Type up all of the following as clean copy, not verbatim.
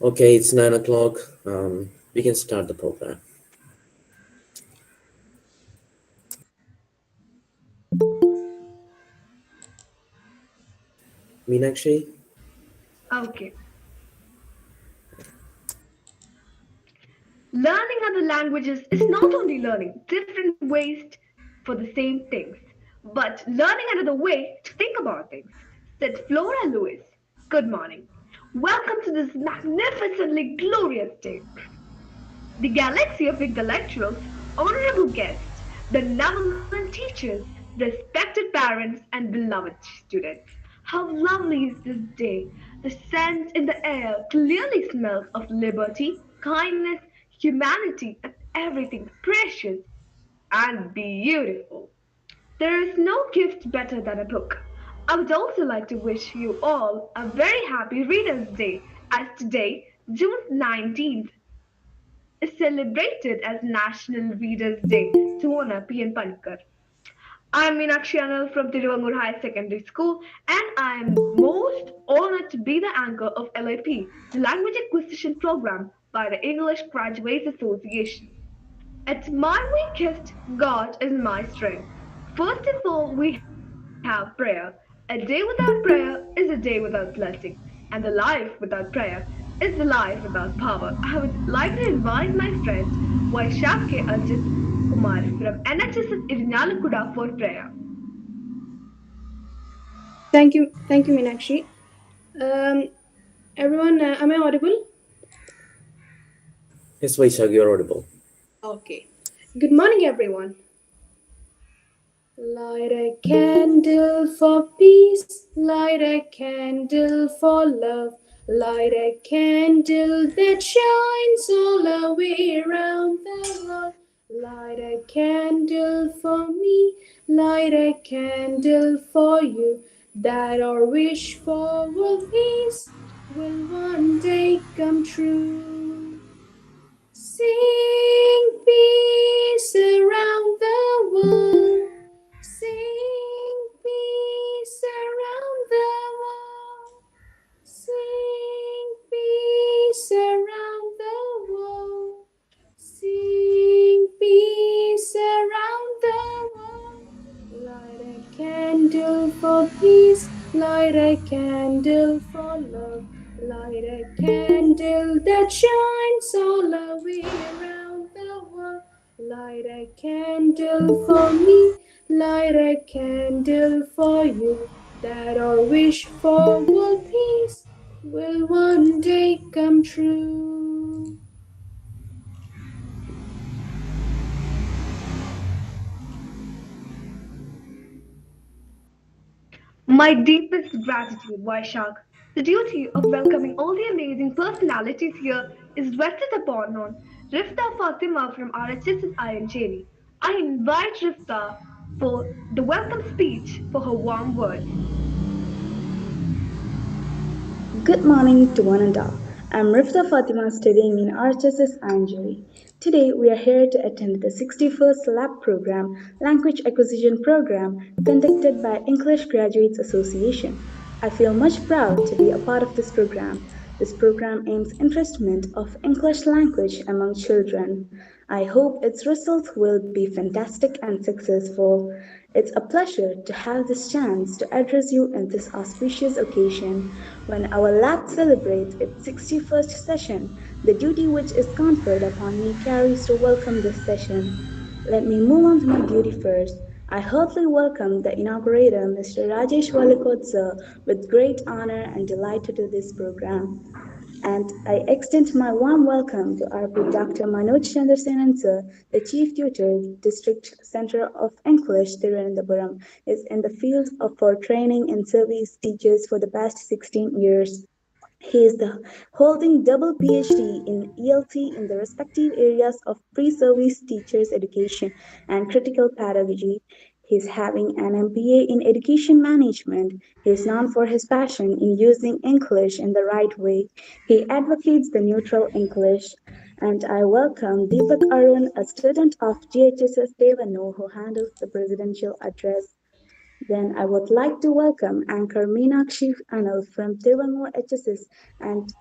Okay, it's 9 o'clock. We can start the program. Meenakshi? Okay. Learning other languages is not only learning different ways for the same things, but learning another way to think about things, said Flora Lewis. Good morning. Welcome to this magnificently glorious day. The galaxy of intellectuals, honorable guests, benevolent teachers, respected parents, and beloved students. How lovely is this day! The scent in the air clearly smells of liberty, kindness, humanity, and everything precious and beautiful. There is no gift better than a book. I would also like to wish you all a very happy Reader's Day, as today, June 19th, is celebrated as National Readers' Day to honor P.N. Pankar. I'm Meenakshi Anil from Tiruvangur High Secondary School, and I'm most honored to be the anchor of LAP, the Language Acquisition Program by the English Graduates Association. At my weakest, God is my strength. First of all, we have prayer. A day without prayer is a day without blessing, and the life without prayer is the life without power. I would like to invite my friend Vaishak Ajit Kumar from NHS Irinalakuda for prayer. Thank you, Meenakshi. Um, Everyone, am I audible? Yes, Vaishak, you're audible. Okay. Good morning, everyone. Light a candle for peace, light a candle for love, light a candle that shines all the way around the world. Light a candle for me, light a candle for you, that our wish for world peace will one day come true. Sing peace around the world. Sing peace around the world. Sing peace around the world. Sing peace around the world. Light a candle for peace. Light a candle for love. Light a candle that shines all the way around the world. Light a candle for me, light a candle for you, that our wish for world peace will one day come true. My deepest gratitude, Vaishak. The duty of welcoming all the amazing personalities here is vested upon on Rifta Fatima from RHS's INJV. I invite Rifta for the welcome speech for her warm words. Good morning to one and all. I'm Rifta Fatima studying in RHSS Anjali. Today we are here to attend the 61st Lab Program, Language Acquisition Program conducted by English Graduates Association. I feel much proud to be a part of this program. This program aims enrichment of English language among children. I hope its results will be fantastic and successful. It's a pleasure to have this chance to address you in this auspicious occasion when our lab celebrates its 61st session. The duty which is conferred upon me carries to welcome this session. Let me move on to my duty first. I heartily welcome the inaugurator, Mr. Rajesh Walikot sir, with great honor and delight to this program. And I extend my warm welcome to our Dr. Manoj Chandrasenan sir, the Chief Tutor, District Center of English, Thiruvananthapuram, is in the field of for training and service teachers for the past 16 years. He is holding double PhD in ELT in the respective areas of pre-service teachers education and critical pedagogy. He is having an MBA in education management. He is known for his passion in using English in the right way. He advocates the neutral English And I welcome Deepak Arun, a student of GHSS Devanu who handles the presidential address. Then I would like to welcome anchor Meenakshi Anil from Tiruvangur HSS, and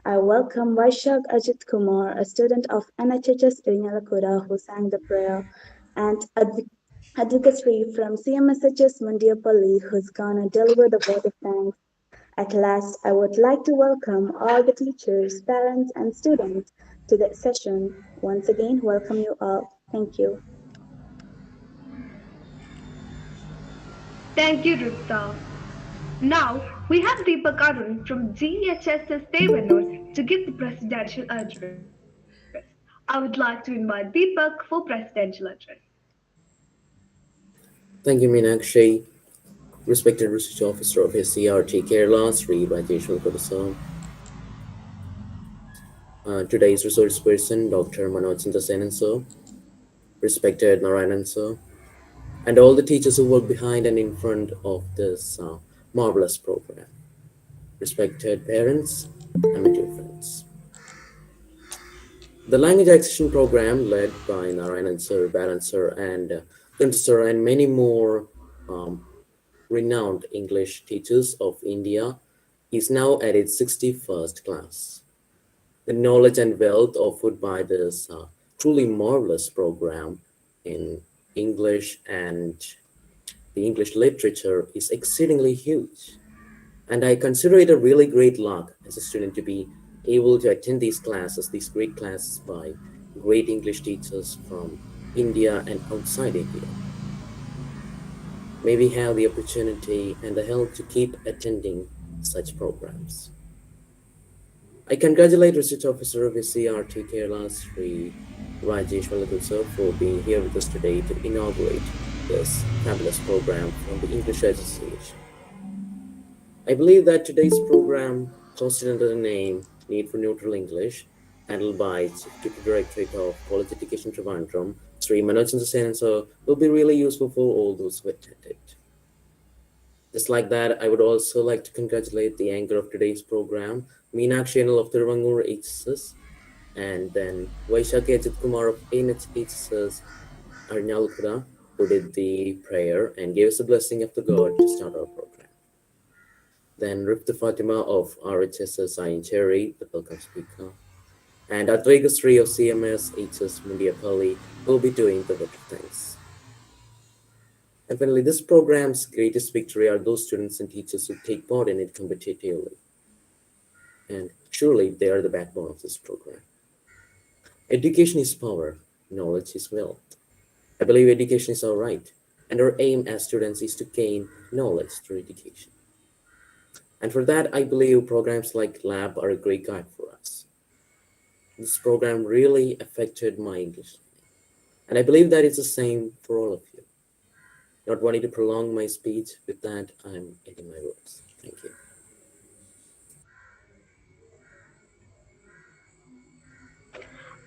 I welcome Vaishak Ajit Kumar, a student of NHHS Irinalakuda who sang the prayer, and Advocate from CMSHS Mundiapalli who's gonna deliver the vote of thanks. At last, I would like to welcome all the teachers, parents, and students to the session. Once again, welcome you all. Thank you. Thank you, Rupta. Now we have Deepak Arun from GHSS Devanur to give the presidential address. I would like to invite Deepak for presidential address. Thank you, Meenakshi. Respected Research Officer of SCRT Kerala, Sri Rajesh Velkadasam. Today's resource person, Dr. Manoj Chandrasenan, sir. Respected Narayanan, sir. And all the teachers who work behind and in front of this marvelous program. Respected parents and my dear friends. The language acquisition program led by Narayanan sir, Balan sir, and Kunta sir, and many more um, renowned English teachers of India is now at its 61st class. The knowledge and wealth offered by this truly marvelous program in English and the English literature is exceedingly huge. And I consider it a really great luck as a student to be able to attend these classes, these great classes by great English teachers from India and outside India. May we have the opportunity and the help to keep attending such programs. I congratulate Research Officer of SCRT Kerala, Sri Rajesh Velkadasam sir, for being here with us today to inaugurate this fabulous program from the English Association. I believe that today's program, hosted under the name Need for Neutral English, handled by Chief Deputy Directorate of College Education Trivandrum, Sri Manoj Chandrasenan sir, will be really useful for all those who attend it. Just like that, I would also like to congratulate the anchor of today's program, Meenakshi Anil of Tiruvangur HSS, and then Vaishaki Ajit Kumar of NHHS Arnalkura, who did the prayer and gave us the blessing of the God to start our program. Then Rifta Fatima of RHSS Ayin Cherry, the welcome speaker, and Advaiga Sri of CMS HS Mundiapalli will be doing the vote of thanks. And finally, this program's greatest victory are those students and teachers who take part in it competitively. And surely they are the backbone of this program. Education is power, knowledge is wealth. I believe education is our right, and our aim as students is to gain knowledge through education. And for that, I believe programs like Lab are a great guide for us. This program really affected my English learning, and I believe that it's the same for all of you. Not wanting to prolong my speech, with that, I'm ending my words. Thank you.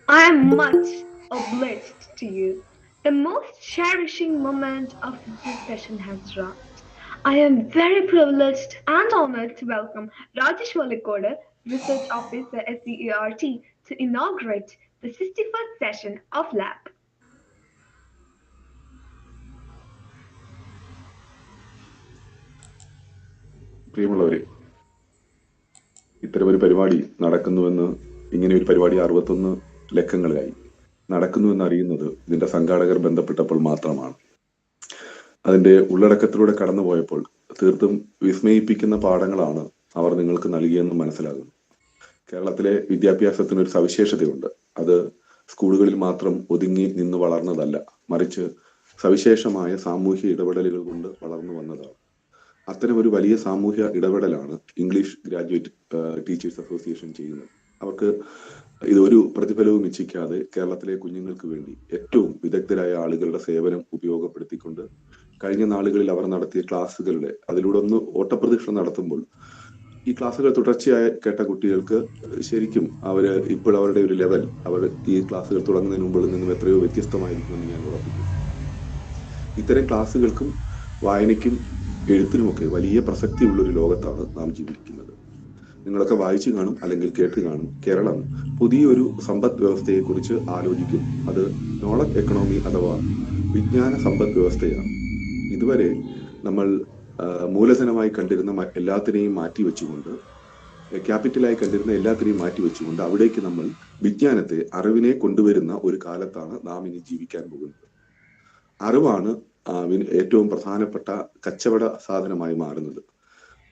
I am much obliged to you. The most cherishing moment of this session has arrived. I am very privileged and honored to welcome Rajesh Valikoda, Research Officer SCERT, to inaugurate the 61st session of LAB. പ്രിയമുള്ളവരെ, ഇത്തരമൊരു പരിപാടി നടക്കുന്നുവെന്ന് ഇങ്ങനെ ഒരു പരിപാടി 61 ലക്കങ്ങളിലായി നടക്കുന്നുവെന്ന് അറിയുന്നത് ഇതിന്റെ സംഘാടകർ ബന്ധപ്പെട്ടപ്പോൾ മാത്രമാണ്. അതിന്റെ ഉള്ളടക്കത്തിലൂടെ കടന്നുപോയപ്പോൾ തീർത്തും വിസ്മയിപ്പിക്കുന്ന പാഠങ്ങളാണ് അവർ നിങ്ങൾക്ക് നൽകിയെന്ന് മനസ്സിലാകുന്നു. കേരളത്തിലെ വിദ്യാഭ്യാസത്തിന് ഒരു സവിശേഷതയുണ്ട്. അത് സ്കൂളുകളിൽ മാത്രം ഒതുങ്ങി നിന്ന് വളർന്നതല്ല, മറിച്ച് സവിശേഷമായ സാമൂഹ്യ ഇടപെടലുകൾ കൊണ്ട് വളർന്നു വന്നതാണ്. അത്തരം ഒരു വലിയ സാമൂഹ്യ ഇടപെടലാണ് ഇംഗ്ലീഷ് ഗ്രാജുവേറ്റ് ടീച്ചേഴ്സ് അസോസിയേഷൻ ചെയ്യുന്നത്. അവർക്ക് ഇതൊരു പ്രതിഫലവും ഇച്ഛിക്കാതെ കേരളത്തിലെ കുഞ്ഞുങ്ങൾക്ക് വേണ്ടി ഏറ്റവും വിദഗ്ധരായ ആളുകളുടെ സേവനം ഉപയോഗപ്പെടുത്തിക്കൊണ്ട് കഴിഞ്ഞ നാളുകളിൽ അവർ നടത്തിയ ക്ലാസ്സുകളുടെ അതിലൂടെ ഒന്ന് ഓട്ടപ്രദക്ഷിണം നടത്തുമ്പോൾ ഈ ക്ലാസ്സുകൾ തുടർച്ചയായി കേട്ട കുട്ടികൾക്ക് ശരിക്കും അവര് ഇപ്പോൾ അവരുടെ ഒരു ലെവൽ അവർ ഈ ക്ലാസ്സുകൾ തുടങ്ങുന്നതിന് മുമ്പിൽ നിന്നും എത്രയോ വ്യത്യസ്തമായിരിക്കുമെന്ന് ഞാൻ ഉറപ്പിക്കുന്നു. ഇത്തരം ക്ലാസ്സുകൾക്കും വായനയ്ക്കും എഴുത്തിനുമൊക്കെ വലിയ പ്രസക്തിയുള്ള ഒരു ലോകത്താണ് നാം ജീവിക്കുന്നത്. നിങ്ങളൊക്കെ വായിച്ചു കാണും അല്ലെങ്കിൽ കേട്ട് കാണും. കേരളം പുതിയൊരു സമ്പദ് വ്യവസ്ഥയെക്കുറിച്ച് ആലോചിക്കുന്നു. അത് നോളജ് എക്കണോമി അഥവാ വിജ്ഞാന സമ്പദ് വ്യവസ്ഥയാണ്. ഇതുവരെ നമ്മൾ മൂലധനമായി കണ്ടിരുന്ന എല്ലാത്തിനെയും മാറ്റിവെച്ചുകൊണ്ട്, ക്യാപിറ്റലായി കണ്ടിരുന്ന എല്ലാത്തിനെയും മാറ്റിവെച്ചുകൊണ്ട് അവിടേക്ക് നമ്മൾ വിജ്ഞാനത്തെ, അറിവിനെ കൊണ്ടുവരുന്ന ഒരു കാലത്താണ് നാം ഇനി ജീവിക്കാൻ പോകുന്നത്. അറിവാണ് ഏറ്റവും പ്രധാനപ്പെട്ട കച്ചവട സാധനമായി മാറുന്നത്.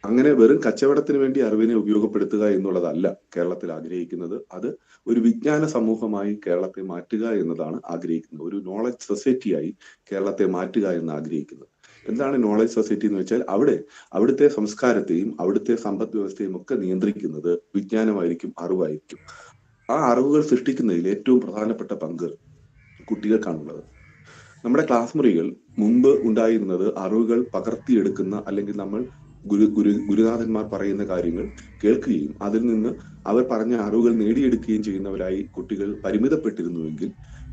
അങ്ങനെ വെറും കച്ചവടത്തിന് വേണ്ടി അറിവിനെ ഉപയോഗപ്പെടുത്തുക എന്നുള്ളതല്ല കേരളത്തിൽ ആഗ്രഹിക്കുന്നത്. അത് ഒരു വിജ്ഞാന സമൂഹമായി കേരളത്തെ മാറ്റുക എന്നതാണ് ആഗ്രഹിക്കുന്നത്. ഒരു നോളജ് സൊസൈറ്റിയായി കേരളത്തെ മാറ്റുക എന്ന് ആഗ്രഹിക്കുന്നത്. എന്താണ് നോളജ് സൊസൈറ്റി എന്ന് വെച്ചാൽ, അവിടുത്തെ സംസ്കാരത്തെയും അവിടുത്തെ സമ്പദ് വ്യവസ്ഥയും ഒക്കെ നിയന്ത്രിക്കുന്നത് വിജ്ഞാനമായിരിക്കും, അറിവായിരിക്കും. ആ അറിവുകൾ സൃഷ്ടിക്കുന്നതിൽ ഏറ്റവും പ്രധാനപ്പെട്ട പങ്ക് കുട്ടികൾക്കാണുള്ളത്. നമ്മുടെ ക്ലാസ് മുറികൾ മുമ്പ് ഉണ്ടായിരുന്നത് അറിവുകൾ പകർത്തിയെടുക്കുന്ന, അല്ലെങ്കിൽ നമ്മൾ ഗുരുനാഥന്മാർ പറയുന്ന കാര്യങ്ങൾ കേൾക്കുകയും അതിൽ നിന്ന് അവർ പറഞ്ഞ അറിവുകൾ നേടിയെടുക്കുകയും ചെയ്യുന്നവരായി കുട്ടികൾ പരിമിതപ്പെട്ടിരുന്നുവെങ്കിൽ,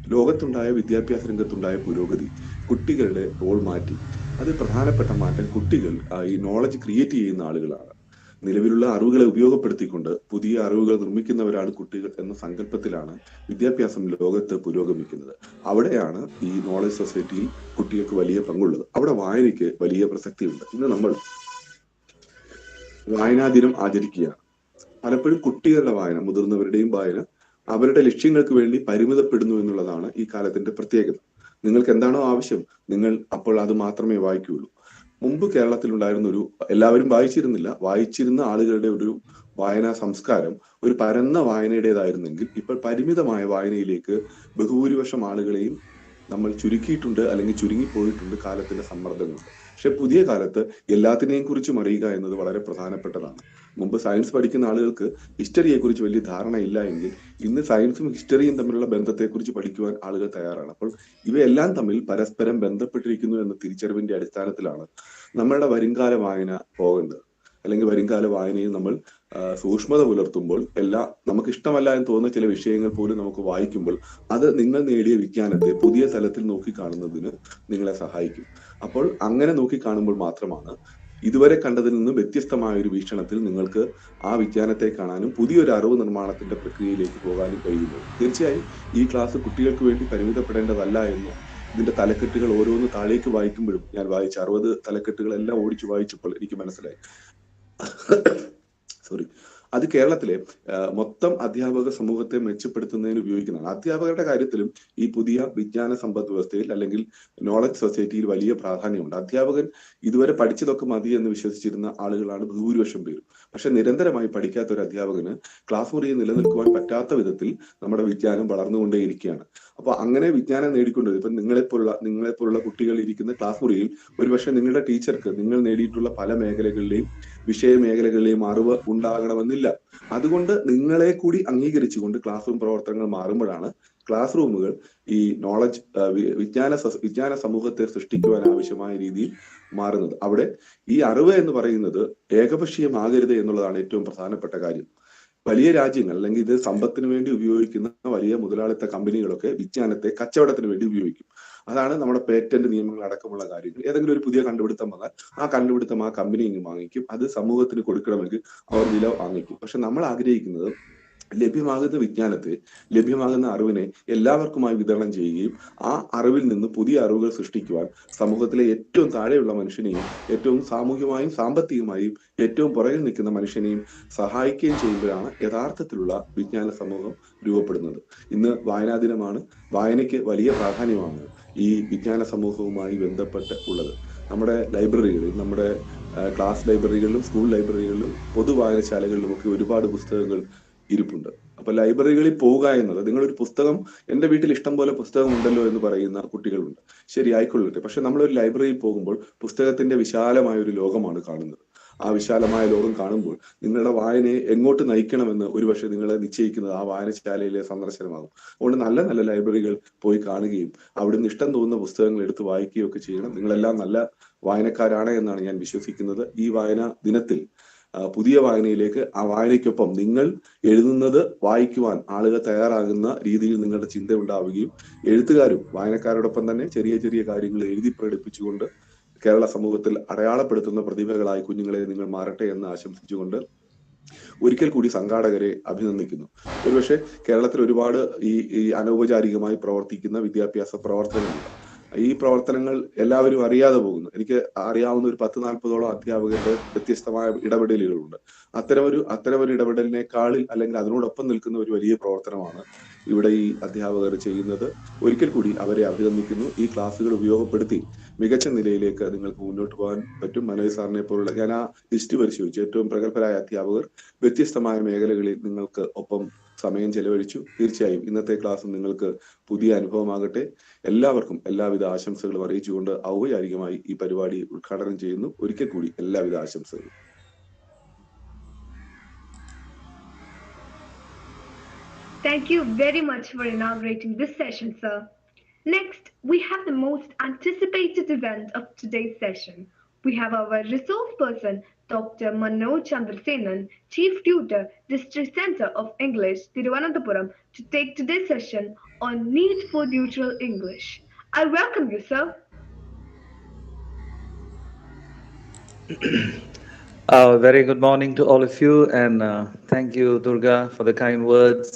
ലോകത്തുണ്ടായ വിദ്യാഭ്യാസ രംഗത്തുണ്ടായ പുരോഗതി കുട്ടികളുടെ റോൾ മാറ്റി. അത് പ്രധാനപ്പെട്ട മാറ്റം കുട്ടികൾ ഈ നോളജ് ക്രിയേറ്റ് ചെയ്യുന്ന ആളുകളാണ്. നിലവിലുള്ള അറിവുകളെ ഉപയോഗപ്പെടുത്തിക്കൊണ്ട് പുതിയ അറിവുകൾ നിർമ്മിക്കുന്നവരാണ് കുട്ടികൾ എന്ന സങ്കല്പത്തിലാണ് വിദ്യാഭ്യാസം ലോകത്ത് പുരോഗമിക്കുന്നത്. അവിടെയാണ് ഈ നോളജ് സൊസൈറ്റിയിൽ കുട്ടികൾക്ക് വലിയ പങ്കുള്ളത്. അവിടെ വായനയ്ക്ക് വലിയ പ്രസക്തിയുണ്ട്. ഇന്ന് നമ്മൾ വായനാ ദിനം ആചരിക്കുകയാണ്. പലപ്പോഴും കുട്ടികളുടെ വായന, മുതിർന്നവരുടെയും വായന അവരുടെ ലക്ഷ്യങ്ങൾക്ക് വേണ്ടി പരിമിതപ്പെടുന്നു എന്നുള്ളതാണ് ഈ കാലത്തിന്റെ പ്രത്യേകത. നിങ്ങൾക്ക് എന്താണോ ആവശ്യം, നിങ്ങൾ അപ്പോൾ അത് മാത്രമേ വായിക്കുകയുള്ളൂ. മുമ്പ് കേരളത്തിലുണ്ടായിരുന്ന എല്ലാവരും വായിച്ചിരുന്ന ആളുകളുടെ ഒരു വായനാ സംസ്കാരം ഒരു പരന്ന വായനയുടേതായിരുന്നെങ്കിൽ, ഇപ്പോൾ പരിമിതമായ വായനയിലേക്ക് ബഹുഭൂരിപക്ഷം ആളുകളെയും നമ്മൾ ചുരുക്കിയിട്ടുണ്ട്, അല്ലെങ്കിൽ ചുരുങ്ങിപ്പോയിട്ടുണ്ട് കാലത്തിന്റെ സമ്മർദ്ദങ്ങൾ. പക്ഷെ പുതിയ കാലത്ത് എല്ലാത്തിനെയും കുറിച്ചും അറിയുക എന്നത് വളരെ പ്രധാനപ്പെട്ടതാണ്. മുമ്പ് സയൻസ് പഠിക്കുന്ന ആളുകൾക്ക് ഹിസ്റ്ററിയെ കുറിച്ച് വലിയ ധാരണയില്ല എങ്കിൽ, ഇന്ന് സയൻസും ഹിസ്റ്ററിയും തമ്മിലുള്ള ബന്ധത്തെക്കുറിച്ച് പഠിക്കുവാൻ ആളുകൾ തയ്യാറാണ്. അപ്പോൾ ഇവയെല്ലാം തമ്മിൽ പരസ്പരം ബന്ധപ്പെട്ടിരിക്കുന്നു എന്ന തിരിച്ചറിവിന്റെ അടിസ്ഥാനത്തിലാണ് നമ്മളുടെ വരുംകാല വായന പോകേണ്ടത്. അല്ലെങ്കിൽ വരുംകാല വായനയിൽ നമ്മൾ സൂക്ഷ്മത പുലർത്തുമ്പോൾ, നമുക്ക് ഇഷ്ടമല്ല എന്ന് തോന്നുന്ന ചില വിഷയങ്ങൾ പോലും നമുക്ക് വായിക്കുമ്പോൾ, അത് നിങ്ങൾ നേടിയ വിജ്ഞാനത്തെ പുതിയ തലത്തിൽ നോക്കിക്കാണുന്നതിന് നിങ്ങളെ സഹായിക്കും. അപ്പോൾ അങ്ങനെ നോക്കിക്കാണുമ്പോൾ മാത്രമാണ് ഇതുവരെ കണ്ടതിൽ നിന്ന് വ്യത്യസ്തമായ ഒരു വീക്ഷണത്തിൽ നിങ്ങൾക്ക് ആ വിജ്ഞാനത്തെ കാണാനും പുതിയൊരു അറിവ് നിർമ്മാണത്തിന്റെ പ്രക്രിയയിലേക്ക് പോകാനും കഴിയുന്നത്. തീർച്ചയായും ഈ ക്ലാസ് കുട്ടികൾക്ക് വേണ്ടി പരിമിതപ്പെടേണ്ടതല്ല എന്ന് ഇതിന്റെ തലക്കെട്ടുകൾ ഓരോന്ന് താഴേക്ക് വായിക്കുമ്പോഴും, ഞാൻ വായിച്ച 60 തലക്കെട്ടുകളെല്ലാം ഓടിച്ചു വായിച്ചപ്പോൾ എനിക്ക് മനസ്സിലായി. അത് കേരളത്തിലെ മൊത്തം അധ്യാപക സമൂഹത്തെ മെച്ചപ്പെടുത്തുന്നതിന് ഉപയോഗിക്കുന്നതാണ്. അധ്യാപകരുടെ കാര്യത്തിലും ഈ പുതിയ വിജ്ഞാന സമ്പദ് വ്യവസ്ഥയിൽ അല്ലെങ്കിൽ നോളജ് സൊസൈറ്റിയിൽ വലിയ പ്രാധാന്യമുണ്ട്. അധ്യാപകൻ ഇതുവരെ പഠിച്ചതൊക്കെ മതി എന്ന് വിശ്വസിച്ചിരുന്ന ആളുകളാണ് ഭൂരിപക്ഷം പേരും. പക്ഷെ നിരന്തരമായി പഠിക്കാത്ത ഒരു അധ്യാപകന് ക്ലാസ് മുറിയിൽ നിലനിൽക്കുവാൻ പറ്റാത്ത വിധത്തിൽ നമ്മുടെ വിജ്ഞാനം വളർന്നുകൊണ്ടേയിരിക്കുകയാണ്. അപ്പൊ അങ്ങനെ വിജ്ഞാനം നേടിക്കൊണ്ടത്, ഇപ്പൊ നിങ്ങളെപ്പോലുള്ള കുട്ടികൾ ഇരിക്കുന്ന ക്ലാസ് മുറിയിൽ ഒരുപക്ഷെ നിങ്ങളുടെ ടീച്ചർക്ക് നിങ്ങൾ നേടിയിട്ടുള്ള പല മേഖലകളിലെയും വിഷയ മേഖലകളിലെയും അറിവ് ഉണ്ടാകണമെന്നില്ല. അതുകൊണ്ട് നിങ്ങളെ കൂടി അംഗീകരിച്ചുകൊണ്ട് ക്ലാസ് റൂം പ്രവർത്തനങ്ങൾ മാറുമ്പോഴാണ് ക്ലാസ് റൂമുകൾ ഈ നോളജ് വിജ്ഞാന സമൂഹത്തെ സൃഷ്ടിക്കുവാൻ ആവശ്യമായ രീതിയിൽ മാറുന്നത്. അവിടെ ഈ അറിവ് എന്ന് പറയുന്നത് ഏകപക്ഷീയമാകരുത് എന്നുള്ളതാണ് ഏറ്റവും പ്രധാനപ്പെട്ട കാര്യം. വലിയ രാജ്യങ്ങൾ, അല്ലെങ്കിൽ ഇത് സമ്പത്തിന് വേണ്ടി ഉപയോഗിക്കുന്ന വലിയ മുതലാളിത്ത കമ്പനികളൊക്കെ വിജ്ഞാനത്തെ കച്ചവടത്തിന് വേണ്ടി ഉപയോഗിക്കും. അതാണ് നമ്മുടെ പേറ്റന്റ് നിയമങ്ങൾ അടക്കമുള്ള കാര്യങ്ങൾ. ഏതെങ്കിലും ഒരു പുതിയ കണ്ടുപിടുത്തം വന്നാൽ ആ കണ്ടുപിടുത്തം ആ കമ്പനി ഇങ്ങ് വാങ്ങിക്കും. അത് സമൂഹത്തിന് കൊടുക്കണമെങ്കിൽ അവർ വില വാങ്ങിക്കും. പക്ഷെ നമ്മൾ ആഗ്രഹിക്കുന്നത് ലഭ്യമാകുന്ന വിജ്ഞാനത്തെ, ലഭ്യമാകുന്ന അറിവിനെ എല്ലാവർക്കുമായി വിതരണം ചെയ്യുകയും ആ അറിവിൽ നിന്ന് പുതിയ അറിവുകൾ സൃഷ്ടിക്കുവാൻ സമൂഹത്തിലെ ഏറ്റവും താഴെയുള്ള മനുഷ്യനെയും, ഏറ്റവും സാമൂഹികമായും സാമ്പത്തികമായും ഏറ്റവും പുറകിൽ നിൽക്കുന്ന മനുഷ്യനെയും സഹായിക്കുകയും ചെയ്യുമ്പോഴാണ് യഥാർത്ഥത്തിലുള്ള വിജ്ഞാന സമൂഹം രൂപപ്പെടുന്നത്. ഇന്ന് വായനാ ദിനമാണ്. വായനയ്ക്ക് വലിയ പ്രാധാന്യമാണ് ഈ വിജ്ഞാന സമൂഹവുമായി ബന്ധപ്പെട്ട് ഉള്ളത്. നമ്മുടെ ലൈബ്രറികളിൽ, നമ്മുടെ ക്ലാസ് ലൈബ്രറികളിലും സ്കൂൾ ലൈബ്രറികളിലും പൊതു വായനശാലകളിലും ഒക്കെ ഒരുപാട് പുസ്തകങ്ങൾ ഇരിപ്പുണ്ട്. അപ്പൊ ലൈബ്രറികളിൽ പോവുക എന്നത്, നിങ്ങളൊരു പുസ്തകം, എന്റെ വീട്ടിൽ ഇഷ്ടം പോലെ പുസ്തകം ഉണ്ടല്ലോ എന്ന് പറയുന്ന കുട്ടികളുണ്ട്. ശരി, ആയിക്കൊള്ളട്ടെ. പക്ഷെ നമ്മളൊരു ലൈബ്രറിയിൽ പോകുമ്പോൾ പുസ്തകത്തിന്റെ വിശാലമായ ഒരു ലോകമാണ് കാണുന്നത്. ആ വിശാലമായ ലോകം കാണുമ്പോൾ നിങ്ങളുടെ വായനയെ എങ്ങോട്ട് നയിക്കണമെന്ന് ഒരുപക്ഷെ നിങ്ങളെ നിശ്ചയിക്കുന്നത് ആ വായനശാലയിലെ സന്ദർശനമാകും. അതുകൊണ്ട് നല്ല നല്ല ലൈബ്രറികൾ പോയി കാണുകയും അവിടുന്ന് ഇഷ്ടം തോന്നുന്ന പുസ്തകങ്ങൾ എടുത്ത് വായിക്കുകയും ഒക്കെ ചെയ്യണം. നിങ്ങളെല്ലാം നല്ല വായനക്കാരാണ് എന്നാണ് ഞാൻ വിശ്വസിക്കുന്നത്. ഈ വായനാ ദിനത്തിൽ പുതിയ വായനയിലേക്ക്, ആ വായനയ്ക്കൊപ്പം നിങ്ങൾ എഴുതുന്നത് വായിക്കുവാൻ ആളുകൾ തയ്യാറാകുന്ന രീതിയിൽ നിങ്ങളുടെ ചിന്ത ഉണ്ടാവുകയും, എഴുത്തുകാരും വായനക്കാരോടൊപ്പം തന്നെ ചെറിയ ചെറിയ കാര്യങ്ങൾ എഴുതി പ്രകടിപ്പിച്ചുകൊണ്ട് കേരള സമൂഹത്തിൽ അടയാളപ്പെടുത്തുന്ന പ്രതിഭകളായി കുഞ്ഞുങ്ങളെ നിങ്ങൾ മാറട്ടെ എന്ന് ആശംസിച്ചുകൊണ്ട് ഒരിക്കൽ കൂടി സംഘാടകരെ അഭിനന്ദിക്കുന്നു. ഒരുപക്ഷെ കേരളത്തിൽ ഒരുപാട് ഈ അനൗപചാരികമായി പ്രവർത്തിക്കുന്ന വിദ്യാഭ്യാസ പ്രവർത്തനങ്ങളുണ്ട്. ഈ പ്രവർത്തനങ്ങൾ എല്ലാവരും അറിയാതെ പോകുന്നു. എനിക്ക് അറിയാവുന്ന ഒരു 10-40ഓളം അധ്യാപകരുടെ വ്യത്യസ്തമായ ഇടപെടലുകളുണ്ട്. അത്തരമൊരു ഇടപെടലിനേക്കാളിൽ അല്ലെങ്കിൽ അതിനോടൊപ്പം നിൽക്കുന്ന ഒരു വലിയ പ്രവർത്തനമാണ് ഇവിടെ ഈ അധ്യാപകർ ചെയ്യുന്നത്. ഒരിക്കൽ കൂടി അവരെ അഭിനന്ദിക്കുന്നു. ഈ ക്ലാസ്സുകൾ ഉപയോഗപ്പെടുത്തി മികച്ച നിലയിലേക്ക് നിങ്ങൾക്ക് മുന്നോട്ട് പോകാൻ പറ്റും. മനോജ് സാറിനെ പോലുള്ള ഞാൻ ആ ലിസ്റ്റ് പരിശോധിച്ചു. ഏറ്റവും പ്രഗത്ഭരായ അധ്യാപകർ വ്യത്യസ്തമായ മേഖലകളിൽ നിങ്ങൾക്ക് ഒപ്പം സമയം ചെലവഴിച്ചു. തീർച്ചയായും ഇന്നത്തെ ക്ലാസ് നിങ്ങൾക്ക് പുതിയ അനുഭവമാകട്ടെ. എല്ലാവർക്കും എല്ലാവിധ ആശംസകളും അറിയിച്ചുകൊണ്ട് ഔപചാരികമായി ഈ പരിപാടി ഉദ്ഘാടനം ചെയ്യുന്നു. ഒരിക്കൽ കൂടി എല്ലാവിധ ആശംസകളും. Thank you very much for inaugurating this session, sir. Next, we have the most anticipated event of today's session. We have our resource person, Dr. Manoj Chandrasenan, Chief Tutor, District Center of English, Tiruvananthapuram, to take today's session on Need for Neutral English. I welcome you, sir. Very good morning to all of you, and thank you, Durga, for the kind words,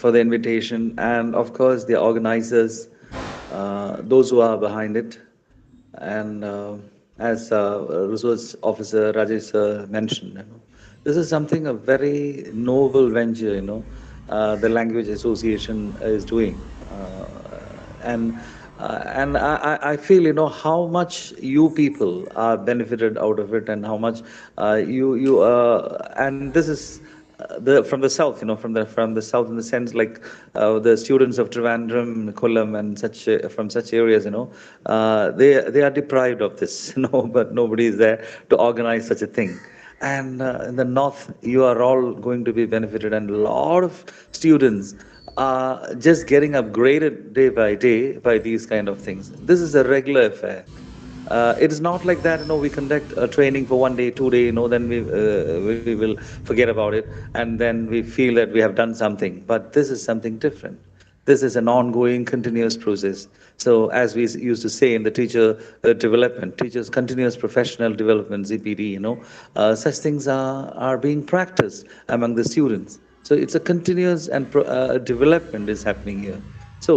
for the invitation, and of course, the organizers, those who are behind it. And as Resource Officer Rajesh mentioned, this is something a very noble venture, the Language Association is doing. And I feel how much you people are benefited out of it, and how much you and this is the from the south, from the south, in the sense like the students of Trivandrum, Kollam, and such from such areas, they are deprived of this, but nobody is there to organize such a thing. And in the north, you are all going to be benefited, and a lot of students are just getting upgraded day by day by these kind of things. This is a regular affair. It is not like that. We conduct a training for 1 day, 2 day. Then we will forget about it, and then we feel that we have done something. But this is something different. This is an ongoing, continuous process. So, as we used to say in the teacher development, teachers' continuous professional development (CPD), such things are being practiced among the students. So, it's a continuous and development is happening here. So,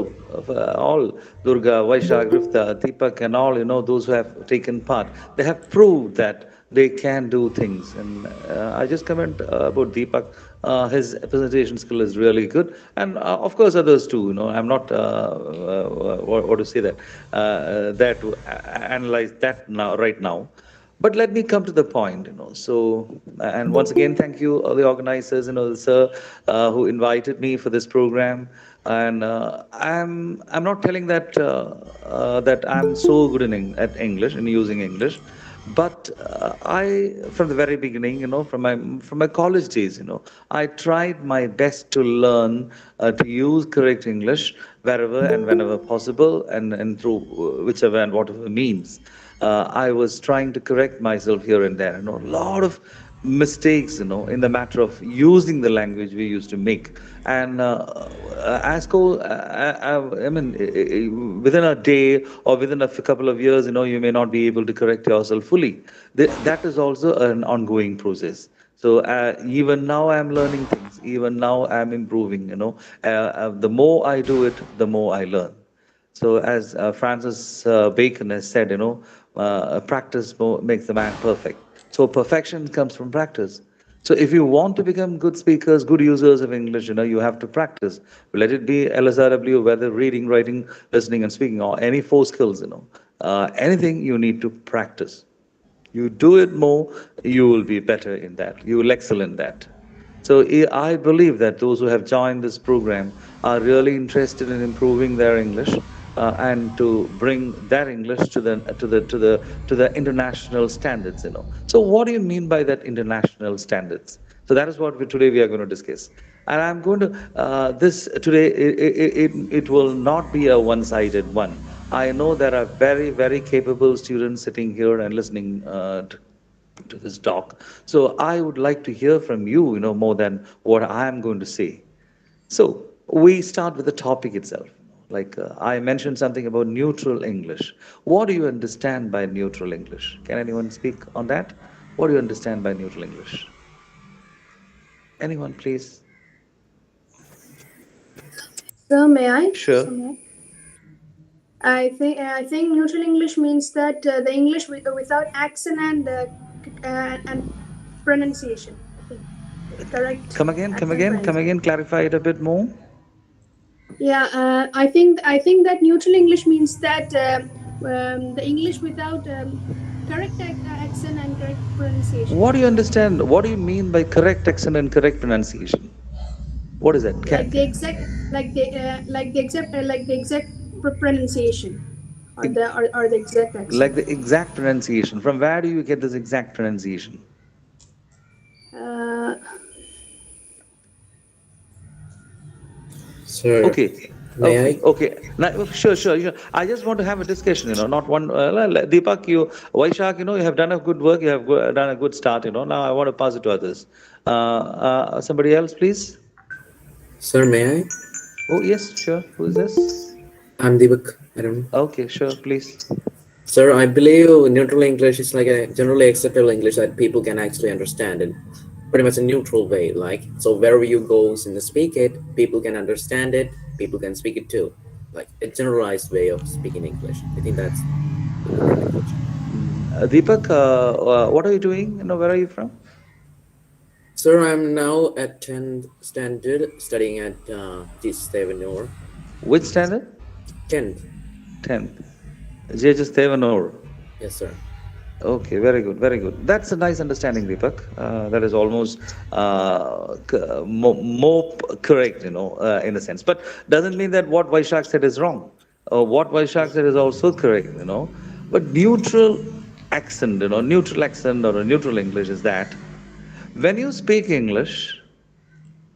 all Durga, Vaishak, Rifta, Deepak, and all, those who have taken part, they have proved that they can do things. And I just comment about Deepak. His presentation skill is really good, and of course others too. I'm not what to say that that to analyze that now right now. But let me come to the point, So, and once again, thank you, all the organizers, sir, who invited me for this program. And I'm not telling that that I'm so good at English, in using English, but I, from the very beginning, from my college days, I tried my best to learn to use correct English wherever and whenever possible, and through whichever and whatever means. I was trying to correct myself here and there. A lot of mistakes, in the matter of using the language we used to make. And I mean, within a day or within a couple of years, you may not be able to correct yourself fully. That is also an ongoing process. So even now I'm learning things. Even now I'm improving. The more I do it, the more I learn. So, as Francis Bacon has said, practice makes the man perfect. So, perfection comes from practice. So, if you want to become good speakers, good users of English, you have to practice. Let it be LSRW, whether reading, writing, listening, and speaking, or any four skills, anything you need to practice. You do it more, you will be better in that. You will excel in that. So I believe that those who have joined this program are really interested in improving their English, and to bring their English to the international standards. So what do you mean by that international standards? So that is what today we are going to discuss. And I'm going to this today. It will not be a one-sided one. I know there are very, very capable students sitting here and listening to this talk. So I would like to hear from you, more than what I am going to say. So we start with the topic itself. Like I mentioned something about neutral English. What do you understand by neutral English? Can anyone speak on that? What do you understand by neutral English? Anyone, please? So may I? Sure. I think neutral English means that the English without accent and pronunciation. I think correct Come accent again, come pronunciation. again. Clarify it a bit more. Yeah, I think that neutral English means that the English without correct accent and correct pronunciation. What do you understand? What do you mean by correct accent and correct pronunciation? What is that? Like the exact, like the exact pronunciation, or the exact Like accent. the exact pronunciation. From where do you get this exact pronunciation? Uh, Sir, Okay. may Okay, I? okay. Now, sure, sure, sure. I just want to have a discussion, not one. Deepak, Vaishak, you have done a good work. You have done a good start, Now I want to pass it to others. Somebody else, please. Sir, may I? Oh, yes, sure. Who is this? I'm Deepak. I don't know. Okay, sure, please. Sir, I believe neutral English is like a generally acceptable English that people can actually understand in pretty much a neutral way. Like, so wherever you go and speak it, people can understand it, people can speak it too. Like a generalized way of speaking English. I think that's the correct English. Deepak, what are you doing? Where are you from? Sir, I'm now at 10th standard studying at G7 or Which standard? 10th. 10th. JHS Devanur. Yes, sir. Okay, very good, very good. That's a nice understanding, Deepak. That is almost more correct, in a sense. But doesn't mean that what Vaishak said is wrong. What Vaishak said is also correct. But neutral accent or a neutral English is that when you speak English,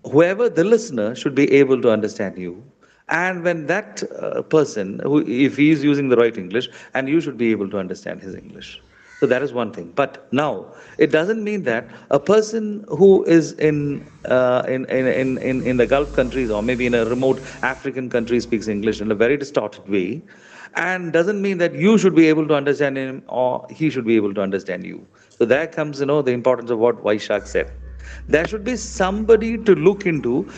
whoever the listener should be able to understand you, and when that person who, if he is using the right English, and you should be able to understand his English. So that is one thing. But now it doesn't mean that a person who is in the Gulf countries, or maybe in a remote African country, speaks English in a very distorted way, and doesn't mean that you should be able to understand him or he should be able to understand you. So there comes the importance of what Vaishak said. There should be somebody to look into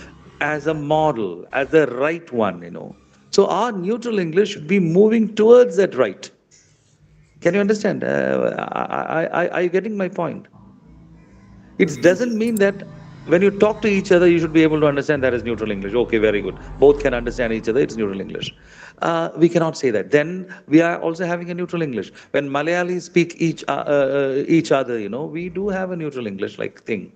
as a model, as the right one. So our neutral English should be moving towards that right. Can you understand? Are you getting my point? It doesn't mean that when you talk to each other, you should be able to understand that is neutral English. Okay, very good. Both can understand each other. It's neutral English. We cannot say that. Then we are also having a neutral English. When Malayalis speak each other, we do have a neutral English like thing.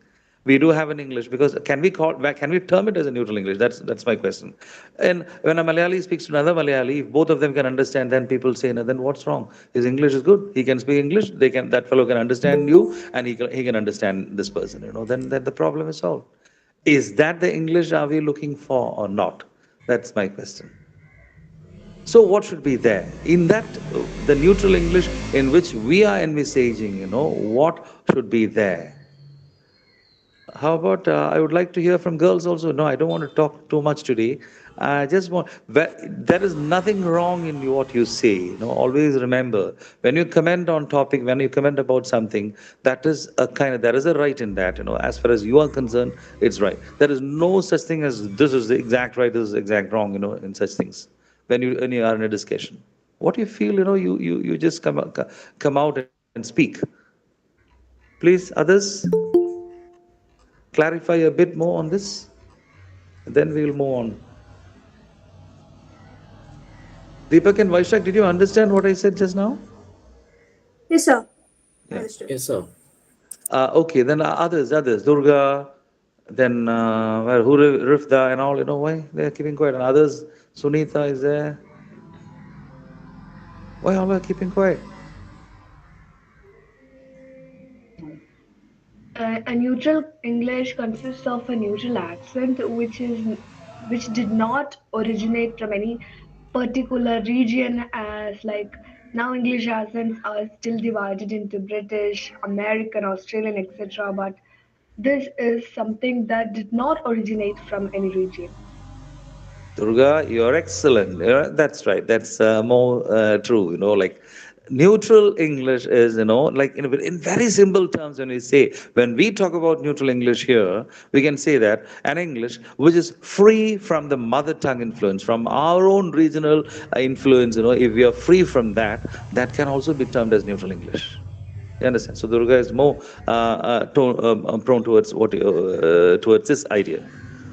We do have an English because can we term it as a neutral English? That's my question. And when a Malayali speaks to another Malayali, if both of them can understand, then people say, no, then what's wrong? His English is good. He can speak English. That fellow can understand you, and he can understand this person. Then the problem is solved. Is that the English are we looking for or not? That's my question. So what should be there in that the neutral English in which we are envisaging? What should be there? How about I would like to hear from girls also. No, I don't want to talk too much today. I just want. There is nothing wrong in what you say. Always remember when you comment on topic, when you comment about something, that is there is a right in that. As far as you are concerned, it's right. There is no such thing as this is the exact right, this is exact wrong. In such things, when you are in a discussion, what you feel, you just come out and speak. Please, others, clarify a bit more on this, then we will move on. Deepak and Vaishak, did you understand what I said just now? yes, sir. Yeah. Understood. Yes, sir. Okay, then others, Durga, then Rifda and all, why they're keeping quiet, and others, Sunita is there. Why all are keeping quiet? A neutral English consists of a neutral accent which did not originate from any particular region, as like now English accents are still divided into British, American, Australian, etc. But this is something that did not originate from any region. Durga, you're excellent. That's right. That's more true. Like Neutral English is, like in very simple terms, when we say, when we talk about neutral English here, we can say that an English which is free from the mother tongue influence, from our own regional influence, if we are free from that, that can also be termed as neutral English. You understand? So Durga is more prone towards towards this idea.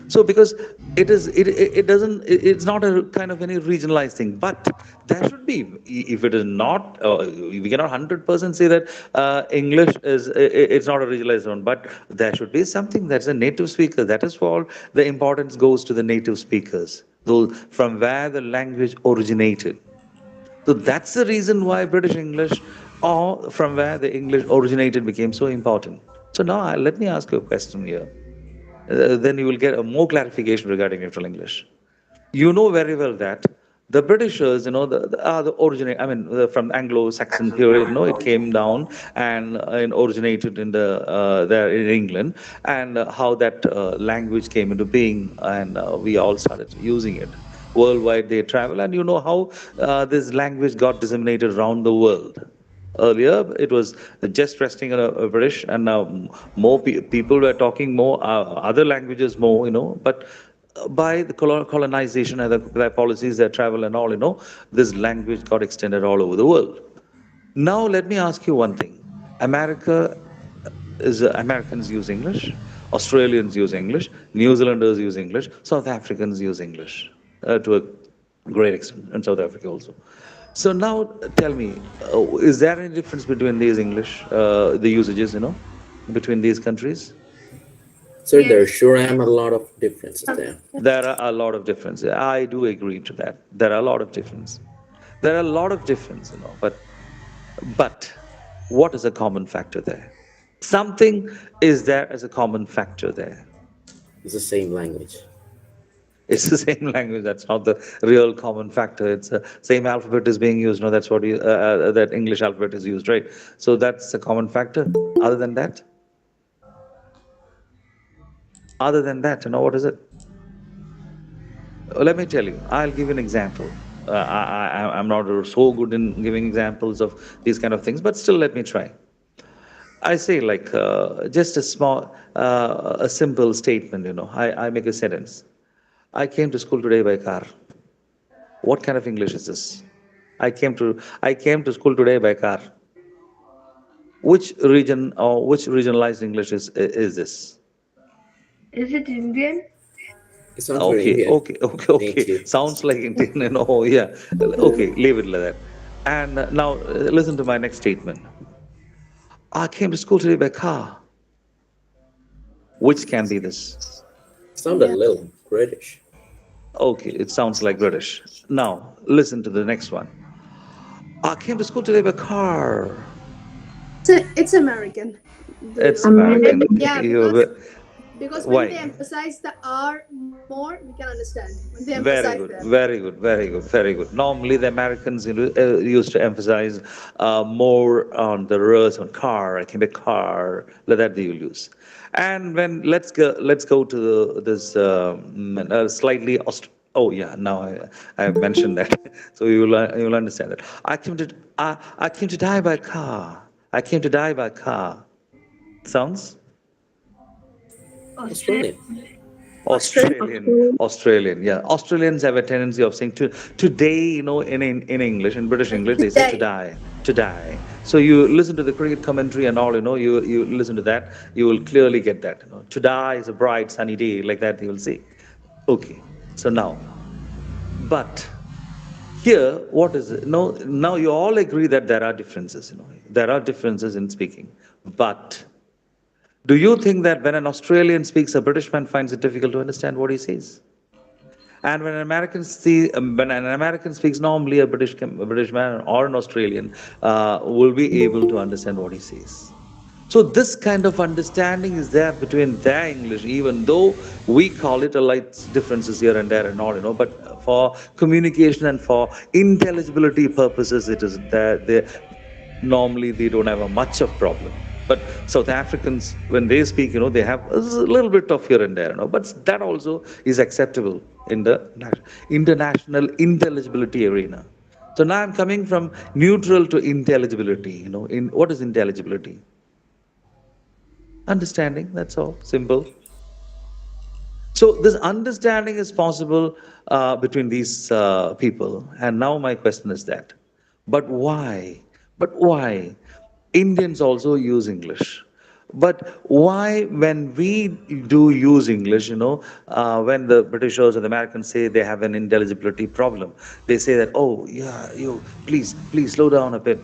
So because it doesn't, it's not a kind of any regionalized thing, but there should be, if it is not, we cannot 100% say that English is, it's not a regionalized one, but there should be something that's a native speaker. That is all. The importance goes to the native speakers, those from where the language originated. So that's the reason why British English, or from where the English originated, became so important. So now let me ask you a question here. Then you will get a more clarification regarding neutral English. You know very well that the Britishers, are the originate. I mean, from Anglo-Saxon period, it came down and originated in there in England, and how that language came into being, and we all started using it worldwide. They travel, and you know how this language got disseminated around the world. Earlier, it was just resting on a British, and now more people were talking more other languages more, but by the colonization and the policies, their travel and all, this language got extended all over the world. Now, let me ask you one thing. America Americans use English, Australians use English, New Zealanders use English, South Africans use English to a great extent, and South Africa also. So now tell me, is there any difference between these English, the usages, between these countries? So there Yes. sure am a lot of differences there. There are a lot of differences. I do agree to that. There are a lot of difference. There are a lot of difference, but what is a common factor there? Something is there as a common factor there. It's the same language. It's the same language. That's not the real common factor. It's the same alphabet is being used. No, that's what that English alphabet is used, right? So that's a common factor. Other than that, what is it? Let me tell you. I'll give you an example. I'm not so good in giving examples of these kind of things, but still, let me try. I say like just a simple statement. I make a sentence. I came to school today by car. What kind of English is this? I came to school today by car. Which region or which regionalized English is this? Is it Indian? It sounds very Okay, Indian. okay, okay, okay. Native. Sounds like Indian. Oh, yeah. Okay, leave it like that. And now listen to my next statement. I came to school today by car. Which can be this? Sounded a little British. Okay, it sounds like British. Now listen to the next one. I came to school today by car. It's American. It's The American. Yeah, because when they Why? emphasize the R more, we can understand when they emphasize Very that. good, very good, very good, very good. Normally, the Americans used to emphasize more on the r's on car. I can be car. Like that they will use. And when let's go to this slightly oh yeah, now I have mentioned that, so you will understand that. I came to die by car. I came to die by car. Sounds Australian. Australia. Australian, yeah. Australians have a tendency of saying today, in English, in British English, they say Today. to die. So you listen to the cricket commentary and all, you listen to that, you will clearly get that. To die is a bright sunny day, like that you will see. Okay, so but here, what is it? No, now you all agree that there are differences, there are differences in speaking, but do you think that when an Australian speaks, a British man finds it difficult to understand what he says? And when an American speaks, normally a British man or an Australian will be able to understand what he says. So this kind of understanding is there between their English, even though we call it a light differences here and there and all, but for communication and for intelligibility purposes, it is there. Normally they don't have a much of problem. But South Africans, when they speak, they have a little bit of here and there, but that also is acceptable in the international intelligibility arena. So now I'm coming from neutral to intelligibility. In what is intelligibility? Understanding. That's all. Simple. So this understanding is possible between these people. And now my question is that, but why? But why? Indians also use English. But why, when we do use English, when the Britishers or the Americans say they have an intelligibility problem, they say that, oh, yeah, you please slow down a bit,